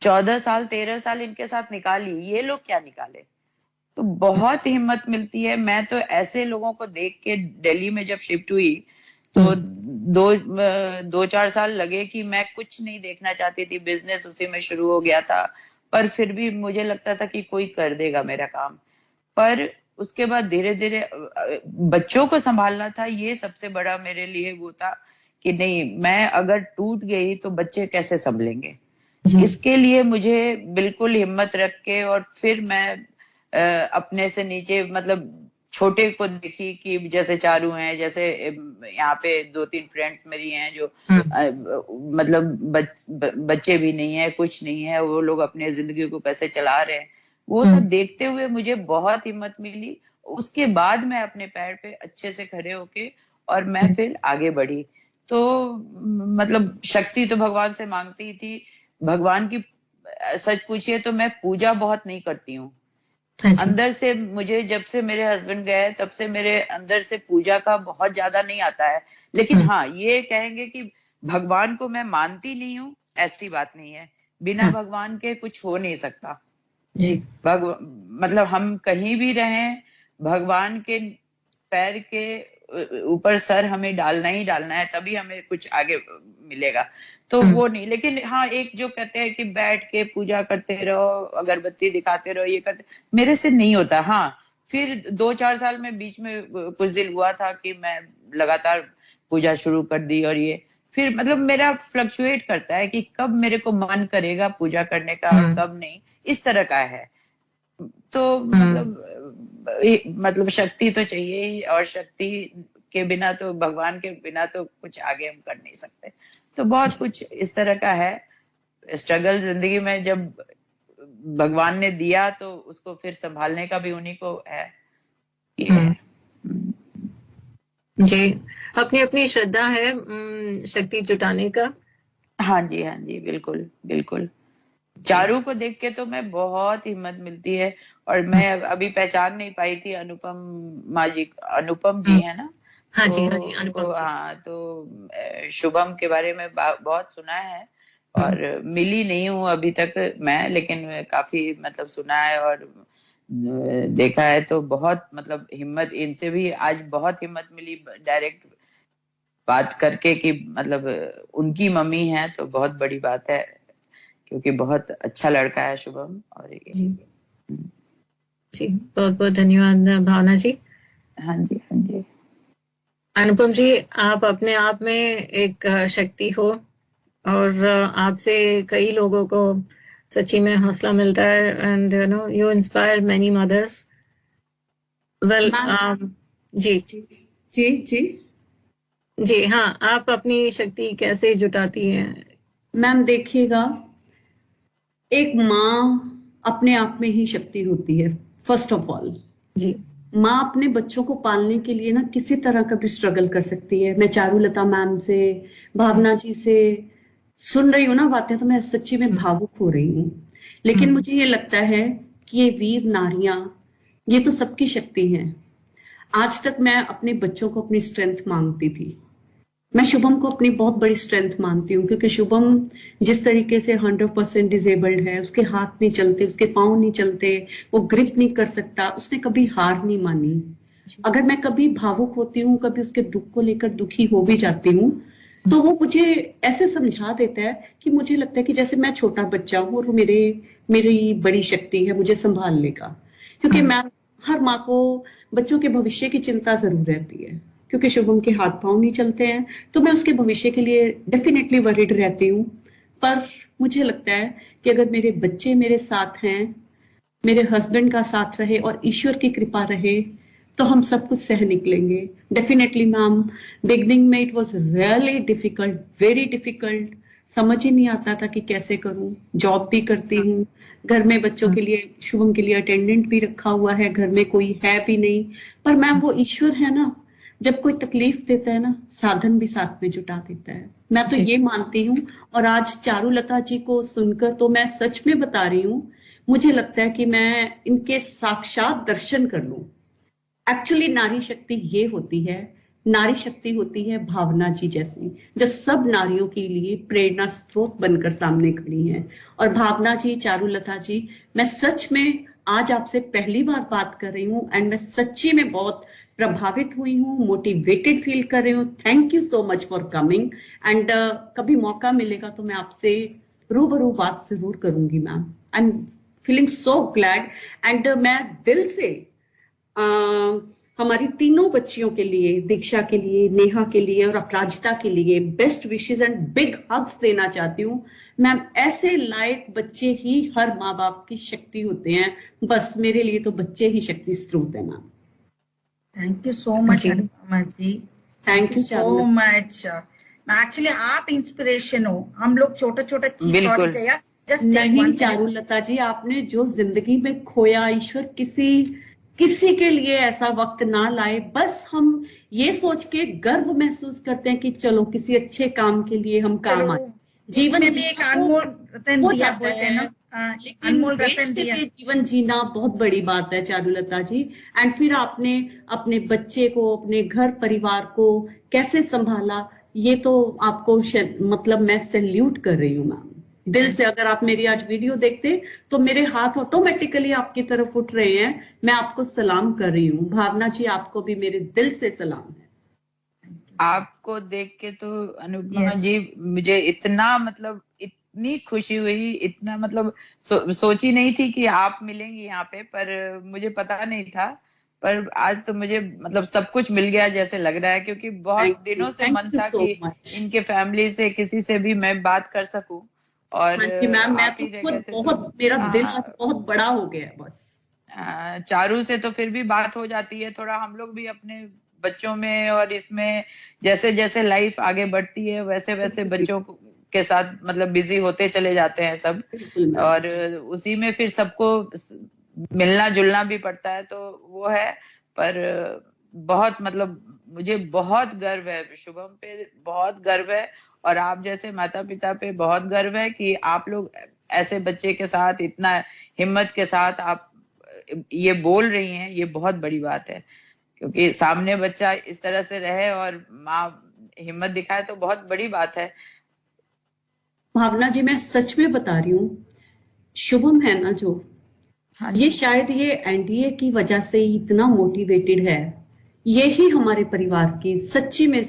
14 साल 13 साल इनके साथ निकाली, ये लोग क्या निकाले। तो बहुत हिम्मत मिलती है। मैं तो ऐसे लोगों को देख के दिल्ली में जब शिफ्ट हुई तो 2-4 साल लगे कि मैं कुछ नहीं देखना चाहती थी, बिजनेस उसी में शुरू हो गया था, पर फिर भी मुझे लगता था कि कोई कर देगा मेरा काम। पर उसके बाद धीरे धीरे बच्चों को संभालना था, ये सबसे बड़ा मेरे लिए वो था कि नहीं, मैं अगर टूट गई तो बच्चे कैसे संभलेंगे। इसके लिए मुझे बिल्कुल हिम्मत रख के, और फिर मैं अपने से नीचे मतलब छोटे को देखी कि जैसे चारू हैं, जैसे यहाँ पे 2-3 फ्रेंड्स मेरी हैं जो मतलब बच्चे भी नहीं है, कुछ नहीं है, वो लोग अपने जिंदगी को कैसे चला रहे हैं, वो सब देखते हुए मुझे बहुत हिम्मत मिली। उसके बाद मैं अपने पैर पे अच्छे से खड़े होके और मैं फिर आगे बढ़ी। तो मतलब शक्ति तो भगवान से मांगती ही थी। भगवान की सच पूछिए तो मैं पूजा बहुत नहीं करती हूँ अंदर से। मुझे जब से मेरे हस्बैंड गए तब से मेरे अंदर से पूजा का बहुत ज्यादा नहीं आता है। लेकिन हाँ, ये कहेंगे कि भगवान को मैं मानती नहीं हूँ, ऐसी बात नहीं है। बिना भगवान के कुछ हो नहीं सकता जी। मतलब हम कहीं भी रहें, भगवान के पैर के ऊपर सर हमें डालना ही डालना है, तभी हमें कुछ आगे मिलेगा। तो वो नहीं। लेकिन हाँ, एक जो कहते हैं कि बैठ के पूजा करते रहो, अगरबत्ती दिखाते रहो, ये करते, मेरे से नहीं होता। हाँ, फिर 2-4 साल में बीच में कुछ दिन हुआ था कि मैं लगातार पूजा शुरू कर दी, और ये फिर मतलब मेरा फ्लक्चुएट करता है कि कब मेरे को मन करेगा पूजा करने का, कब नहीं, इस तरह का है। तो मतलब शक्ति तो चाहिए ही, और शक्ति के बिना तो, भगवान के बिना तो कुछ आगे हम कर नहीं सकते। तो बहुत कुछ इस तरह का है स्ट्रगल जिंदगी में। जब भगवान ने दिया तो उसको फिर संभालने का भी उन्हीं को है। जी, अपनी अपनी श्रद्धा है शक्ति जुटाने का। हाँ जी, हाँ जी, बिल्कुल बिल्कुल। चारू को देख के तो मैं बहुत हिम्मत मिलती है। और मैं अभी पहचान नहीं पाई थी अनुपम जी है ना। हाँ जी, हाँ जी, अनुपम जी। हाँ, तो शुभम के बारे में बहुत सुना है और मिली नहीं हूँ अभी तक मैं, लेकिन काफी मतलब सुना है और देखा है। तो बहुत मतलब हिम्मत, इनसे भी आज बहुत हिम्मत मिली डायरेक्ट बात करके कि मतलब उनकी मम्मी है, तो बहुत बड़ी बात है, क्योंकि बहुत अच्छा लड़का है शुभम। और जी जी, बहुत बहुत धन्यवाद भावना जी। हाँ जी, हाँ जी। अनुपम जी, आप अपने आप में एक शक्ति हो, और आपसे कई लोगों को सच्ची में हौसला मिलता है, and you know you inspire many mothers. Well, जी जी जी जी जी, हाँ, आप अपनी शक्ति कैसे जुटाती हैं? मैम देखिएगा, एक माँ अपने आप में ही शक्ति होती है। फर्स्ट ऑफ ऑल जी, माँ अपने बच्चों को पालने के लिए ना किसी तरह का भी स्ट्रगल कर सकती है। मैं चारुलता मैम से, भावना जी से सुन रही हूँ ना बातें, तो मैं सच्ची में भावुक हो रही हूँ। लेकिन मुझे ये लगता है कि ये वीर नारियां, ये तो सबकी शक्ति है। आज तक मैं अपने बच्चों को अपनी स्ट्रेंथ मांगती थी। मैं शुभम को अपनी बहुत बड़ी स्ट्रेंथ मानती हूँ, क्योंकि शुभम जिस तरीके से 100% डिसेबल्ड है, उसके हाथ नहीं चलते, उसके पांव नहीं चलते, वो ग्रिप नहीं कर सकता, उसने कभी हार नहीं मानी। अगर मैं कभी भावुक होती हूँ, कभी उसके दुख को लेकर दुखी हो भी जाती हूँ, तो वो मुझे ऐसे समझा देता है कि मुझे लगता है कि जैसे मैं छोटा बच्चा हूँ और मेरी बड़ी शक्ति है मुझे संभालने का। क्योंकि मैं, हर माँ को बच्चों के भविष्य की चिंता जरूर रहती है, क्योंकि शुभम के हाथ पांव नहीं चलते हैं, तो मैं उसके भविष्य के लिए डेफिनेटली वरीड रहती हूँ। पर मुझे लगता है कि अगर मेरे बच्चे मेरे साथ हैं, मेरे हस्बैंड का साथ रहे और ईश्वर की कृपा रहे, तो हम सब कुछ सह निकलेंगे। डेफिनेटली मैम, बिगनिंग में it was really difficult, very difficult. समझ ही नहीं आता था कि कैसे करूं। जॉब भी करती हूँ, घर में बच्चों के लिए, शुभम के लिए अटेंडेंट भी रखा हुआ है, घर में कोई है भी नहीं। पर मैम वो ईश्वर है ना, जब कोई तकलीफ देता है ना, साधन भी साथ में जुटा देता है। मैं तो ये मानती हूँ। और आज चारुलता जी को सुनकर तो मैं सच में बता रही हूँ, मुझे लगता है कि मैं इनके साक्षात दर्शन कर लूं। एक्चुअली नारी शक्ति ये होती है, नारी शक्ति होती है भावना जी जैसी, जो सब नारियों के लिए प्रेरणा स्रोत बनकर सामने खड़ी हैं। और भावना जी, चारुलता जी, मैं सच में आज आपसे पहली बार बात कर रही हूँ एंड मैं सच्ची में बहुत प्रभावित हुई हूँ, मोटिवेटेड फील कर रही हूँ। Thank you so much for coming and कभी मौका मिलेगा तो मैं आपसे रूबरू बात जरूर करूंगी ma'am. I am feeling so glad and मैं दिल से हमारी तीनों बच्चियों के लिए, दीक्षा के लिए, नेहा के लिए और अपराजिता के लिए best wishes and big hugs देना चाहती हूँ। मैम ऐसे लायक बच्चे ही हर माँ बाप की शक्ति होते हैं, बस मेरे लिए तो बच्चे ही शक्ति स्रोत है ma'am. Thank you so much Anupama ji, thank you so much. Actually आप इंस्पिरेशन हो, हम लोग छोटे छोटे चीज और जस्ट नहीं चारुलता जी, आपने जो जिंदगी में खोया, ईश्वर किसी के लिए ऐसा वक्त ना लाए। बस हम ये सोच के गर्व महसूस करते हैं कि चलो किसी अच्छे काम के लिए हम काम आए। जीवन में भी एक अनमोल रतन दिया बोलते हैं ना, अनमोल रतन दिया। जीवन जीना बहुत बड़ी बात है चारुलता जी। एंड फिर आपने अपने बच्चे को, अपने घर परिवार को कैसे संभाला, ये तो आपको मतलब मैं सैल्यूट कर रही हूँ मैम दिल से। अगर आप मेरी आज वीडियो देखते तो मेरे हाथ ऑटोमेटिकली आपकी तरफ उठ रहे हैं, मैं आपको सलाम कर रही हूँ। भावना जी, आपको भी मेरे दिल से सलाम है। आपको देख के तो अनुपमा जी मुझे इतना मतलब इतनी खुशी हुई, इतना मतलब सोची नहीं थी कि आप मिलेंगी यहाँ पे, पर मुझे पता नहीं था। पर आज तो मुझे मतलब सब कुछ मिल गया जैसे लग रहा है, क्योंकि बहुत दिनों से मन था कि इनके फैमिली से किसी से भी मैं बात कर सकूं। और मैम मैं तो खुद बहुत, मेरा दिल आज बहुत बड़ा हो गया है। बस चारू से तो फिर भी बात हो जाती है थोड़ा, हम लोग भी अपने बच्चों में और इसमें जैसे जैसे लाइफ आगे बढ़ती है वैसे वैसे बच्चों के साथ मतलब बिजी होते चले जाते हैं सब, और उसी में फिर सबको मिलना जुलना भी पड़ता है, तो वो है। पर बहुत मतलब मुझे बहुत गर्व है, शुभम पे बहुत गर्व है और आप जैसे माता पिता पे बहुत गर्व है कि आप लोग ऐसे बच्चे के साथ इतना हिम्मत के साथ आप ये बोल रही हैं। ये बहुत बड़ी बात है, क्योंकि सामने बच्चा इस तरह से रहे और माँ हिम्मत दिखाए तो बहुत बड़ी बात है। भावना जी, मैं सच में बता रही हूँ, शुभम है ना जो, ये शायद ये एनडीए की वजह से ही इतना मोटिवेटेड है। ये ही हमारे परिवार की सच्ची में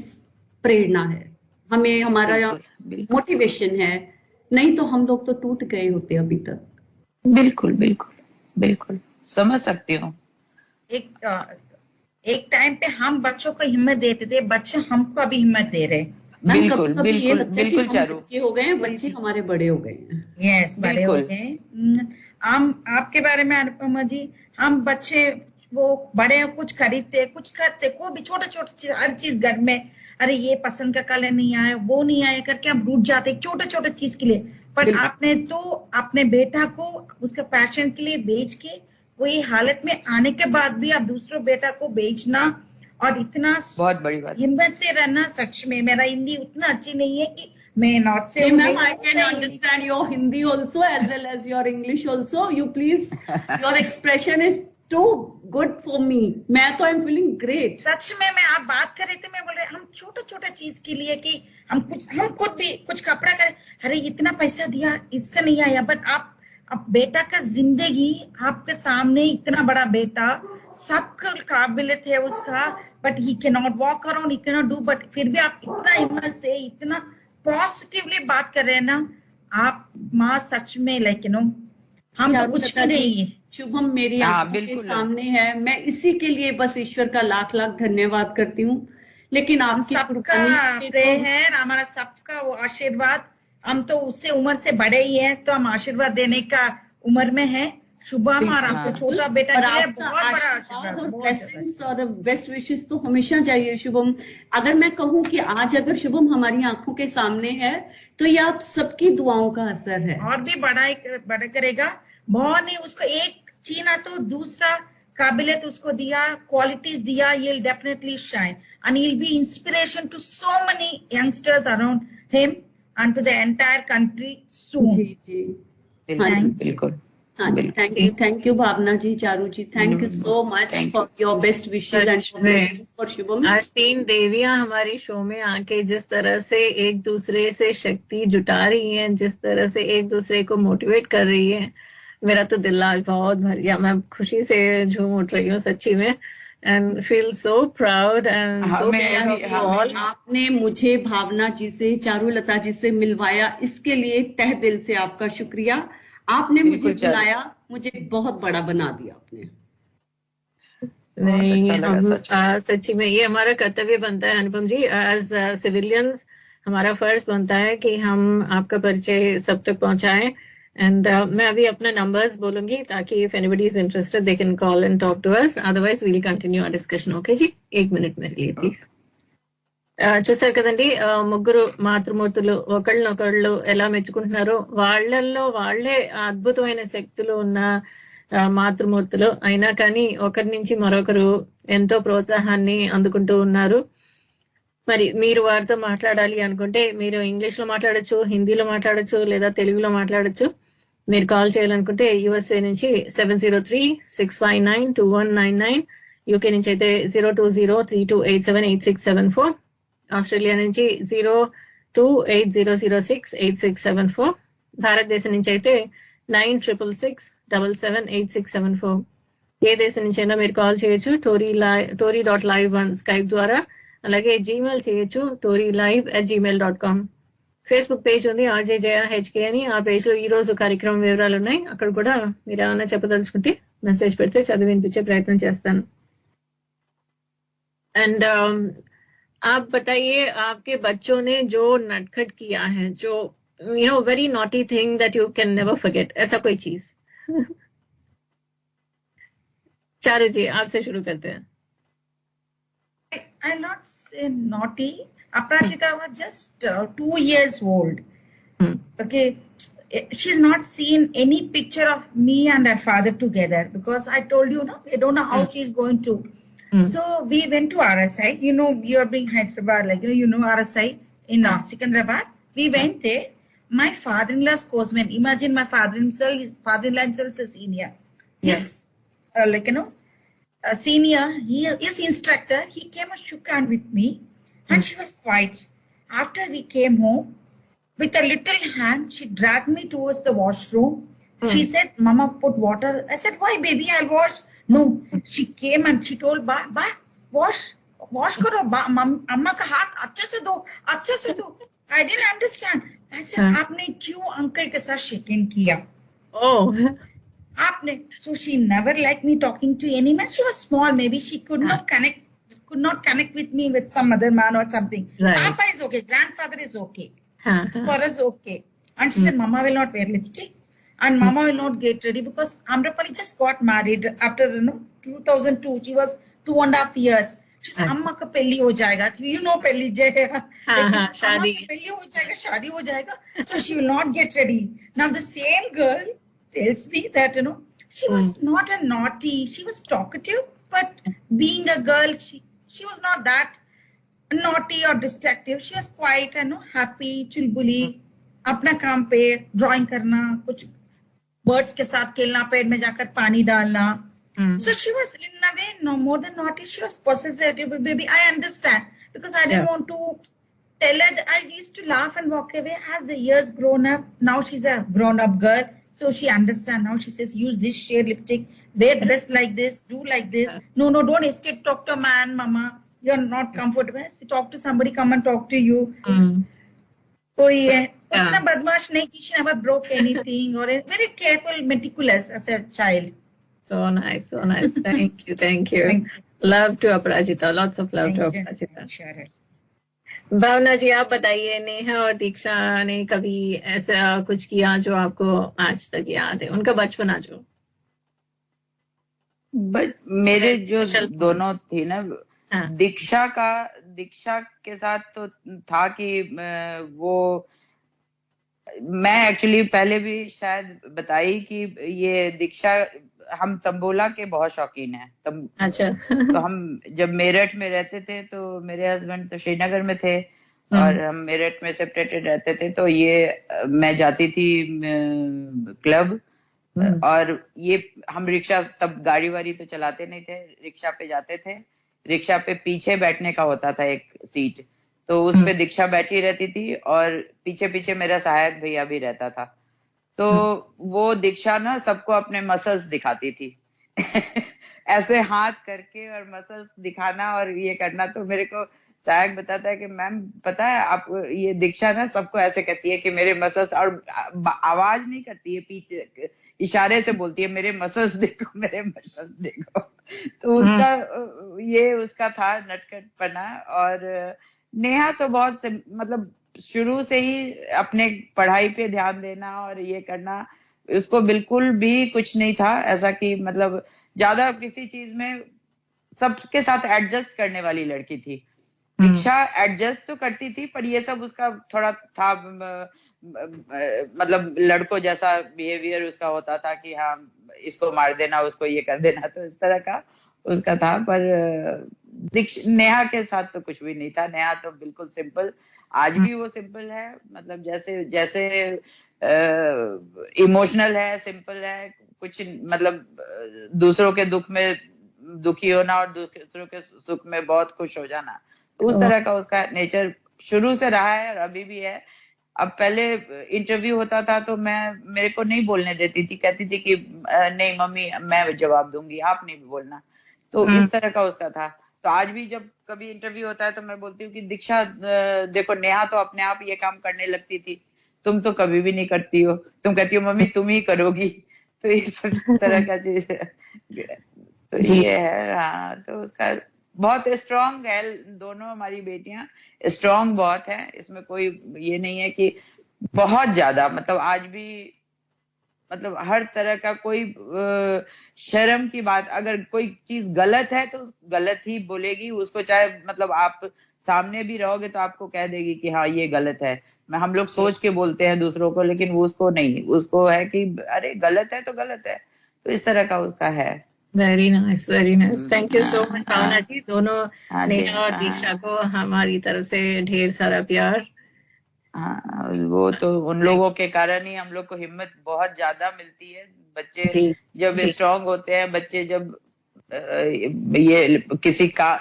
प्रेरणा है, हमें हमारा मोटिवेशन है। नहीं तो हम लोग तो टूट गए होते अभी तक। बिल्कुल बिल्कुल बिल्कुल समझ सकती हूँ। एक टाइम पे हम बच्चों को हिम्मत देते थे, बच्चे हमको अभी हिम्मत दे रहे। बिल्कुल बिल्कुल बिल्कुल चारू, बच्चे हो गए हैं, बच्चे हमारे बड़े हो गए हैं। यस, बड़े हो गए। हम आपके बारे में अनुपमा जी, हम बच्चे वो बड़े कुछ खरीदते कुछ करते, कोई भी छोटे छोटे हर चीज घर में, अरे ये पसंद का कलर नहीं आया, वो नहीं आया करके हम रूठ जाते छोटे छोटे चीज के लिए। पर आपने तो अपने बेटा को उसका पैशन के लिए बेच के वही हालत में आने के बाद भी आप दूसरों बेटा को बेचना और इतना बहुत बड़ी बात, हिम्मत से रहना। सच में मेरा हिंदी उतना अच्छी नहीं है कि मैं नॉर्थ से ma'am, I can understand your Hindi also as well as your English also. You please, your expression is too good for me. मैं तो आई एम फीलिंग ग्रेट। सच में मैं आप बात कर रहे थे, मैं बोल रहे हम छोटे छोटे चीज के लिए कि हम खुद भी कुछ कपड़ा करें, अरे इतना पैसा दिया इसका नहीं आया। बट आप अब बेटा का जिंदगी आपके सामने, इतना बड़ा बेटा, सब काबिलियत है उसका, but he can not walk around, he can not do, but फिर भी आप इतना हिम्मत से इतना पॉजिटिवली बात कर रहे हैं ना आप माँ। सच में लाइक यू नो हम तो कुछ भी नहीं है। शुभम मेरी आंखों के सामने है, मैं इसी के लिए बस ईश्वर का लाख लाख धन्यवाद करती हूँ। लेकिन आपकी सबका प्रेय है, हमारा सबका वो आशीर्वाद, हम तो उससे उम्र से बड़े ही हैं, तो हम आशीर्वाद देने का उम्र में है। शुभम और आपको छोटा बेटा के लिए बहुत बड़ा आशीर्वाद और ब्लेसिंग्स और बेस्ट विशेस तो हमेशा चाहिए शुभम। अगर मैं कहूँ कि आज अगर शुभम हमारी आंखों के सामने है तो ये आप सबकी दुआओं का असर है। और भी बड़ा करेगा। बहुत ने उसको एक चीना तो दूसरा काबिलियत उसको दिया, क्वालिटीज दिया, he'll definitely shine and he'll be inspiration to so many youngsters around him and to the entire country soon. जी जी बिल्कुल हाँ जी, thank you Bhavna ji, Charu ji, thank you so much for your best wishes and for Shubham. आज 3 देवियां हमारी show में आके जिस तरह से एक दूसरे से शक्ति जुटा रही हैं, जिस तरह से एक दूसरे को मोटिवेट कर रही है, मेरा तो दिल आज बहुत भर गया। मैं खुशी से झूम उठ रही हूँ सच्ची में, and feel so proud and so all. आपने मुझे भावना जी से, चारुलता जी से मिलवाया, इसके लिए तहे दिल से आपका शुक्रिया। आपने मुझे बुलाया, मुझे बहुत बड़ा बना दिया आपने। नहीं, हम सच्ची में ये हमारा कर्तव्य बनता है अनुपम जी, एज सिविलियंस हमारा फर्ज बनता है कि हम आपका परिचय सब तक पहुंचाएं। एंड मैं अभी अपना नंबर्स बोलूंगी ताकि if anybody is interested they can call and talk to us, otherwise we will continue our discussion. Okay ji, 1 minute मेरे लिए ప్లీజ్। చూసారు కదండి, ముగ్గురు మాతృమూర్తులు ఒకళ్ళనొకళ్ళు ఎలా మెచ్చుకుంటున్నారో, వాళ్ళల్లో వాళ్లే అద్భుతమైన శక్తులు ఉన్న మాతృమూర్తులు అయినా కానీ ఒకరి నుంచి మరొకరు ఎంతో ప్రోత్సాహాన్ని అందుకుంటూ ఉన్నారు. మరి మీరు వారితో మాట్లాడాలి అనుకుంటే మీరు ఇంగ్లీష్ లో మాట్లాడొచ్చు, హిందీలో మాట్లాడొచ్చు, లేదా తెలుగులో మాట్లాడొచ్చు. మీరు కాల్ చేయాలనుకుంటే యుఎస్ఏ నుంచి 703-659-2199, యూకే నుంచి అయితే 020-3287-8674, ఆస్ట్రేలియా నుంచి 028006-8674, భారతదేశం నుంచి అయితే 9666778674. ఏ దేశం నుంచైనా మీరు కాల్ చేయొచ్చు. tory.live1 స్కైప్ ద్వారా, అలాగే జీమెయిల్ చేయొచ్చు torylive@gmail.com. ఫేస్బుక్ పేజ్ ఉంది ఆర్జే జయ హెచ్కే అని, ఆ పేజ్ లో ఈ రోజు కార్యక్రమం వివరాలు ఉన్నాయి. అక్కడ కూడా మీరు ఏమైనా చెప్పదలుచుకుంటే మెసేజ్ పెడితే చదివి వినిపించే ప్రయత్నం చేస్తాను. एंड आप बताइए, आपके बच्चों ने जो नटखट किया है, जो very naughty thing that you can never forget, ऐसा कोई चीज? चारू जी आपसे शुरू करते हैं। I'll not say naughty. Aparajita was just 2 years old. Okay, she's not seen any picture of me and her father together because I told you, no, we don't know how she's going to. So we went to RSI. You are being Hyderabad, like RSI in Secunderabad. We went there. My father-in-law's coachman. Imagine my father-in-law himself is a senior. Yes, a senior. He is instructor. He came and shook hand with me, and she was quiet. After we came home, with a little hand, she dragged me towards the washroom. She said, "Mama, put water." I said, "Why, baby? I'll wash." No, she came and she told, "Ba, wash karo, amma ka haath अच्छे से दो. I didn't understand. I said, "आपने क्यों uncle के साथ शेकिन किया?" Oh, आपने. So she never liked me talking to any man. She was small, maybe she could not connect with me with some other man or something. Right. Papa is okay, grandfather is okay, हाँ, for us okay. And she said, "Mama will not wear lipstick. And Mama will not get ready because Amrapali just got married after 2002. She was 2.5 years. She said, "Amma ka pelli ho jayega." Pelli jai. शादी. Pelli ho jayega, shadi ho jayega. So she will not get ready. Now the same girl tells me that she was not a naughty. She was talkative, but being a girl, she was not that naughty or distractive. She was quiet and happy, chulbuli. अपना काम पे drawing करना, कुछ birds के साथ खेलना, पेड़ में जाकर पानी डालना. So she was in a way no more than naughty. She was possessive, baby. I understand because I didn't want to tell her that. I used to laugh and walk away. As the years grown up, now she's a grown-up girl, so she understands. Now she says, "Use this shade lipstick, wear dress like this, do like this." No, don't escape. Talk to a man, Mama. You're not comfortable. Talk to somebody. Come and talk to you. कोई है उतना बदमाश नहीं थी. She never broke anything or very careful, meticulous as a child. so nice. Thank you. Love to Aparajita. Lots of love to Aparajita. Sure. भावना जी आप बताइए, नेहा और दीक्षा ने कभी ऐसा कुछ किया जो आपको आज तक याद है, उनका बचपना जो? मेरे जो दोनों थी ना, दीक्षा के साथ तो था कि वो मैं एक्चुअली पहले भी शायद बताई कि ये दीक्षा, हम तंबोला के बहुत शौकीन हैं। अच्छा। तो हम जब मेरठ में रहते थे तो मेरे हस्बैंड तो श्रीनगर में थे और हम मेरठ में सेपरेटेड रहते थे, तो ये मैं जाती थी क्लब, और ये हम रिक्शा, तब गाड़ी वाड़ी तो चलाते नहीं थे, रिक्शा पे जाते थे। रिक्शा पे पीछे बैठने का होता था एक सीट, तो उस पे दीक्षा बैठी रहती थी और पीछे पीछे मेरा सहायक भैया भी रहता था। तो वो दीक्षा ना सबको अपने मसल्स दिखाती थी ऐसे हाथ करके और मसल्स दिखाना और ये करना। तो मेरे को सहायक बताता है कि मैम पता है आप, ये दीक्षा ना सबको ऐसे कहती है कि मेरे मसल्स, और आवाज नहीं करती है, पीछे इशारे से बोलती है मेरे मसल्स देखो, मेरे मसल्स देखो। तो उसका ये उसका था नटखटपना। और नेहा तो बहुत मतलब शुरू से ही अपने पढ़ाई पे ध्यान देना और ये करना, उसको बिल्कुल भी कुछ नहीं था ऐसा कि मतलब ज्यादा किसी चीज में, सबके साथ एडजस्ट करने वाली लड़की थी। दीक्षा एडजस्ट तो करती थी, पर ये सब उसका थोड़ा था, मतलब लड़कों जैसा बिहेवियर उसका होता था कि हाँ इसको मार देना, उसको ये कर देना, तो इस तरह का उसका था। पर नेहा के साथ तो कुछ भी नहीं था। नेहा तो बिल्कुल सिंपल, आज भी वो सिंपल है, मतलब जैसे जैसे इमोशनल है, सिंपल है, कुछ मतलब दूसरों के दुख में दुखी होना और दूसरों के सुख में बहुत खुश हो जाना, तो उस तरह का उसका नेचर शुरू से रहा है और अभी भी है। अब पहले इंटरव्यू होता था तो मेरे को नहीं बोलने देती थी, कहती थी कि नहीं मम्मी मैं जवाब दूंगी, आप नहीं बोलना। तो इस तरह का उसका था। तो आज भी जब कभी इंटरव्यू होता है तो मैं बोलती हूँ कि दीक्षा देखो, नेहा तो अपने आप ये काम करने लगती थी, तुम तो कभी भी नहीं करती हो, तुम कहती हो मम्मी तुम ही करोगी। तो ये सब तरह का चीज तो ये है। हाँ, तो उसका बहुत स्ट्रांग है, दोनों हमारी बेटियां स्ट्रांग बहुत है, इसमें कोई ये नहीं है कि बहुत ज्यादा, मतलब आज भी मतलब हर तरह का कोई शर्म की बात, अगर कोई चीज गलत है तो गलत ही बोलेगी उसको, चाहे मतलब आप सामने भी रहोगे तो आपको कह देगी कि हाँ ये गलत है। हम लोग सोच के बोलते हैं दूसरों को, लेकिन वो उसको नहीं, उसको है कि अरे गलत है तो गलत है। तो इस तरह का उसका है। Very nice, very nice. Thank you so much Bhavna ji. दोनों नेहा और दीक्षा को हमारी तरफ से ढेर सारा प्यार। हाँ, वो तो उन लोगों के कारण ही हम लोग को हिम्मत बहुत ज्यादा मिलती है। बच्चे जब स्ट्रांग होते हैं, बच्चे जब ये किसी का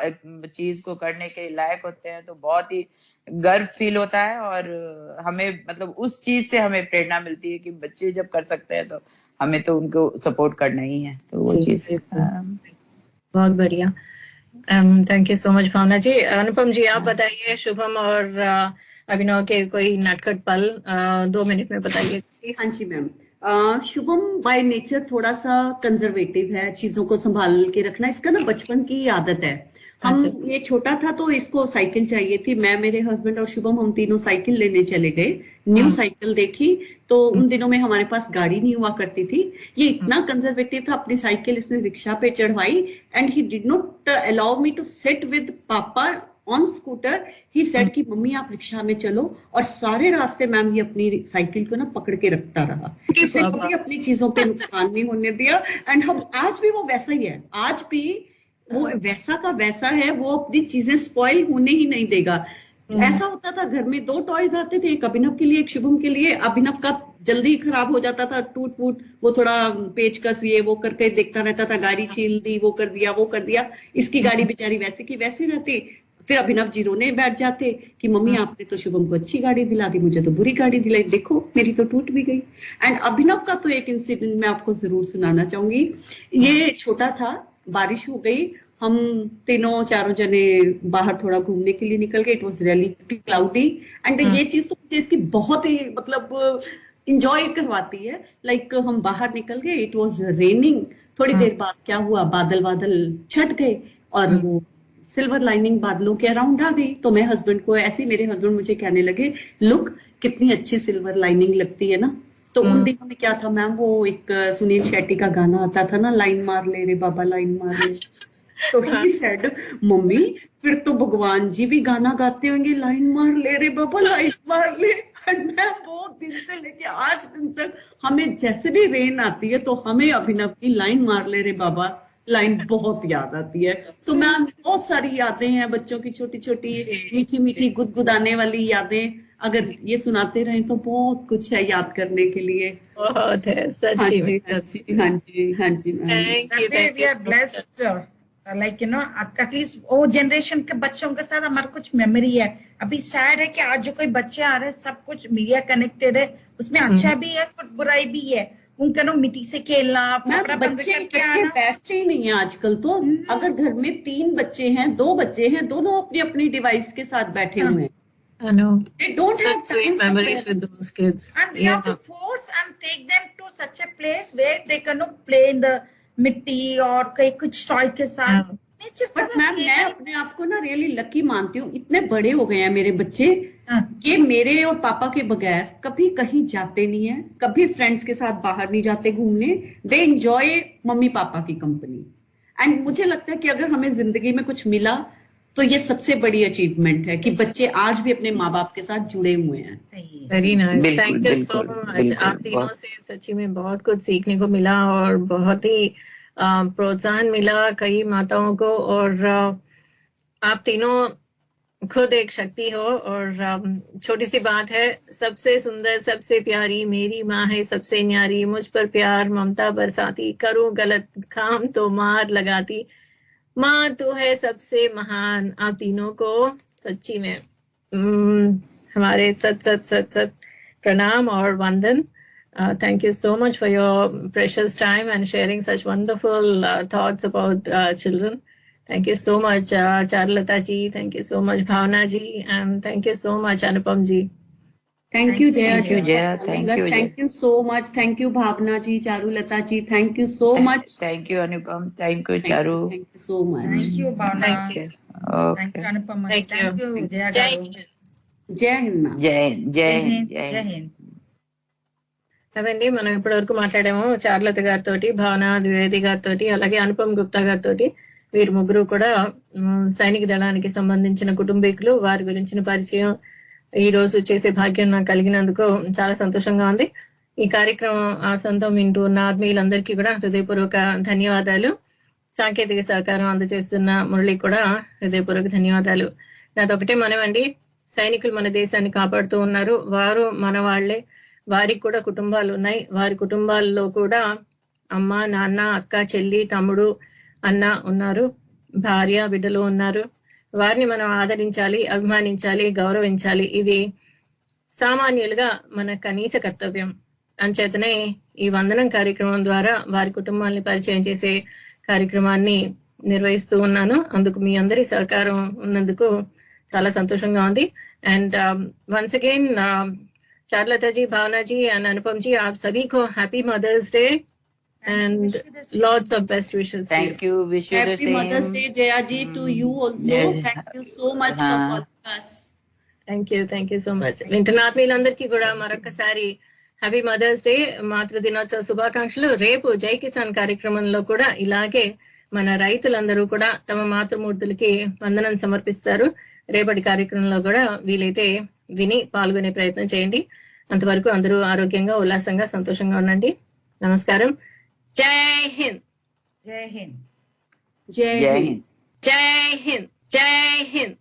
चीज को करने के लायक होते हैं तो बहुत ही गर्व फील होता है, और हमें मतलब उस चीज से हमें प्रेरणा मिलती है कि बच्चे जब कर सकते हैं तो हमें तो उनको सपोर्ट करना ही है। तो वो चीज बहुत बढ़िया। Thank you so much Bhavna जी। अनुपम जी आप बताइए, शुभम और अभिनव के कोई नटखट पल 2 मिनट में बताइए। हाँ जी मैम। शुभम बाय नेचर थोड़ा सा कंजर्वेटिव है, चीजों को संभाल के रखना इसका ना बचपन की आदत है। हम ये छोटा था तो इसको साइकिल चाहिए थी, मैं मेरे हस्बैंड और शुभम हम तीनों साइकिल लेने चले गए। न्यू साइकिल देखी तो उन दिनों में हमारे पास गाड़ी नहीं हुआ करती थी। ये इतना कंजर्वेटिव था, अपनी साइकिल इसने रिक्शा पे चढ़वाई and he did not allow me to sit with पापा ऑन स्कूटर। ही सेड कि मम्मी आप रिक्शा में चलो, और सारे रास्ते मैम ये अपनी साइकिल को ना पकड़ के रखता रहा, इसे कभी अपनी चीजों पे नुकसान नहीं होने दिया। एंड हम आज भी वो वैसा ही है, आज भी वो वैसा का वैसा है, वो अपनी चीजें स्पॉइल होने ही नहीं देगा। ऐसा होता था घर में 2 टॉयज आते थे, एक अभिनव के लिए एक शुभम के लिए। अभिनव का जल्दी खराब हो जाता था, टूट फूट, वो थोड़ा पेचकस ये वो करके देखता रहता था, गाड़ी छील दी, वो कर दिया वो कर दिया। इसकी गाड़ी बेचारी वैसे की वैसे रहती। फिर अभिनव जी रोने बैठ जाते कि मम्मी आपने तो शुभम को अच्छी गाड़ी दिला दी, मुझे तो बुरी गाड़ी दिलाई, देखो मेरी तो टूट भी गई। एंड अभिनव का तो एक इंसिडेंट मैं आपको जरूर सुनाना चाहूंगी। ये छोटा था, बारिश हो गई, हम तीनों चारों जने बाहर थोड़ा घूमने के लिए निकल गए। It was really cloudy and ये चीज तो मुझे इसकी बहुत ही मतलब इंजॉय करवाती है। लाइक हम बाहर निकल गए, इट वॉज रेनिंग, थोड़ी देर बाद क्या हुआ, बादल बादल छट गए और वो सिल्वर लाइनिंग बादलों के अराउंड आ गई। तो मैं हस्बैंड को ऐसे, मेरे हस्बैंड मुझे कहने लगे लुक कितनी अच्छी सिल्वर लाइनिंग लगती है ना। तो उन दिनों में क्या था मैम, वो एक सुनील शेट्टी का गाना आता था ना, लाइन मार ले रे बाबा लाइन मार ले। तो ही सेड मम्मी फिर तो भगवान जी भी गाना गाते होंगे, लाइन मार ले रे बाबा लाइन मार ले। मैं वो दिन से लेके आज दिन तक हमें जैसे भी रेन आती है तो हमें अभिनव की लाइन मार ले रे बाबा लाइन बहुत याद आती है। तो मैम बहुत सारी यादें हैं बच्चों की, छोटी छोटी मीठी मीठी गुदगुदाने वाली यादें, अगर ये सुनाते रहे तो बहुत कुछ है याद करने के लिए। बहुत है सच्ची में, सच्ची। हाँ जी हाँ जी ma'am. Thank you, That way we are blessed, like you know, at least वो जनरेशन के बच्चों के साथ हमारा कुछ मेमोरी है। अभी सैड है कि आज जो कोई बच्चे आ रहे हैं सब कुछ मीडिया कनेक्टेड है, उसमें अच्छा भी है कुछ बुराई भी है। उनका ना मिट्टी से खेलना, बच्चे इकट्ठे बैठते ही नहीं है आजकल तो। अगर घर में 3 बच्चे हैं, 2 बच्चे हैं, दोनों अपनी अपनी डिवाइस के साथ बैठे हुए हैं। I know. They don't have Such sweet time for memories parents. with those kids. And we have to force and take them to such a place where they can play in the मिट्टी और कहीं कुछ toy के साथ। But ma'am मैं अपने आप को ना रियली लकी मानती हूँ, इतने बड़े हो गए हैं मेरे बच्चे कि मेरे और पापा के बगैर कभी कहीं जाते नहीं है, कभी फ्रेंड्स के साथ बाहर नहीं जाते घूमने। दे एंजॉय मम्मी पापा की कंपनी। एंड मुझे लगता है कि अगर हमें जिंदगी में कुछ मिला तो ये सबसे बड़ी अचीवमेंट है कि बच्चे आज भी अपने माँ बाप के साथ जुड़े हुए हैं। Very nice, thank you so much. आप तीनों से सच्ची में बहुत कुछ सीखने को मिला और बहुत ही प्रोत्साहन मिला कई माताओं को। और आप तीनों खुद एक शक्ति हो। और छोटी सी बात है, सबसे सुंदर सबसे प्यारी मेरी माँ है, सबसे न्यारी, मुझ पर प्यार ममता बरसाती, करूं गलत काम तो मार लगाती, माँ तू है सबसे महान। आप तीनों को सच्ची में हमारे सत सत सत सत प्रणाम और वंदन। Thank you so much for your precious time and sharing such wonderful thoughts about children. Thank you so much, Charulata ji. Thank you so much, Bhavna ji. And thank you so much, Anupam ji. Thank you, Jaya. Thank you, Jaya. Thank you, Thank you so much. Thank you, Bhavna ji, Charulata ji. Thank you so much. Thank you, Anupam. Thank you, Charu. Thank you so much. Thank you, Bhavna. Thank you. Thank you, Anupam. Thank you. Thank you, Jaya Jai Garu. Hind. Jai Hind, ma'am. Jai Hind. Jai Jai Hind. Hind. Jai Jai Hind. Hind. అదండి మనం ఇప్పటి వరకు మాట్లాడాము చార్లత గారితో, భావన ద్వివేది గారితో, అలాగే అనుపమ్ గుప్తా గారితో. వీరు ముగ్గురు కూడా సైనిక దళానికి సంబంధించిన కుటుంబీకులు. వారి గురించిన పరిచయం ఈ రోజు చేసే భాగ్యం నాకు కలిగినందుకు చాలా సంతోషంగా ఉంది. ఈ కార్యక్రమం సొంతం వింటూ ఉన్న ఆత్మీయులందరికీ కూడా హృదయపూర్వక ధన్యవాదాలు. సాంకేతిక సహకారం అందజేస్తున్న మురళి కూడా హృదయపూర్వక ధన్యవాదాలు. నాదొకటే మనమండి, సైనికులు మన దేశాన్ని కాపాడుతూ ఉన్నారు. వారు మన వాళ్లే, వారికి కూడా కుటుంబాలు ఉన్నాయి. వారి కుటుంబాల్లో కూడా అమ్మ నాన్న అక్క చెల్లి తమ్ముడు అన్న ఉన్నారు, భార్య బిడ్డలు ఉన్నారు. వారిని మనం ఆదరించాలి, అభిమానించాలి, గౌరవించాలి. ఇది సామాన్యులుగా మన కనీస కర్తవ్యం. అంచేతనే ఈ వందనం కార్యక్రమం ద్వారా వారి కుటుంబాన్ని పరిచయం చేసే కార్యక్రమాన్ని నిర్వహిస్తూ ఉన్నాను. అందుకు మీ అందరి సహకారం ఉన్నందుకు చాలా సంతోషంగా ఉంది. And once again Charulata ji, Bhavana ji and Anupam ji, आप सभी को happy mother's day and lots of best wishes. Thank you. Wish you the Happy same. Mother's Day, Jaya ji, to you also. Yes. Thank you so much for calling us. Thank you so much. వింటున్న ఆత్మీయులందరికీ కూడా మరొకసారి happy mother's day, మాతృ దినోత్సవ శుభాకాంక్షలు. రేపు జై కిసాన్ కార్యక్రమంలో కూడా ఇలాగే మన రైతులందరూ కూడా తమ మాతృమూర్తులకి వందనం సమర్పిస్తారు. రేపటి కార్యక్రమంలో కూడా వీలైతే విని పాల్గొనే ప్రయత్నం చేయండి. అంతవరకు అందరూ ఆరోగ్యంగా ఉల్లాసంగా సంతోషంగా ఉండండి. నమస్కారం. జై Hind. Jai Hind. Jai Jai Hind. Hind. జై హింద్. జై హింద్.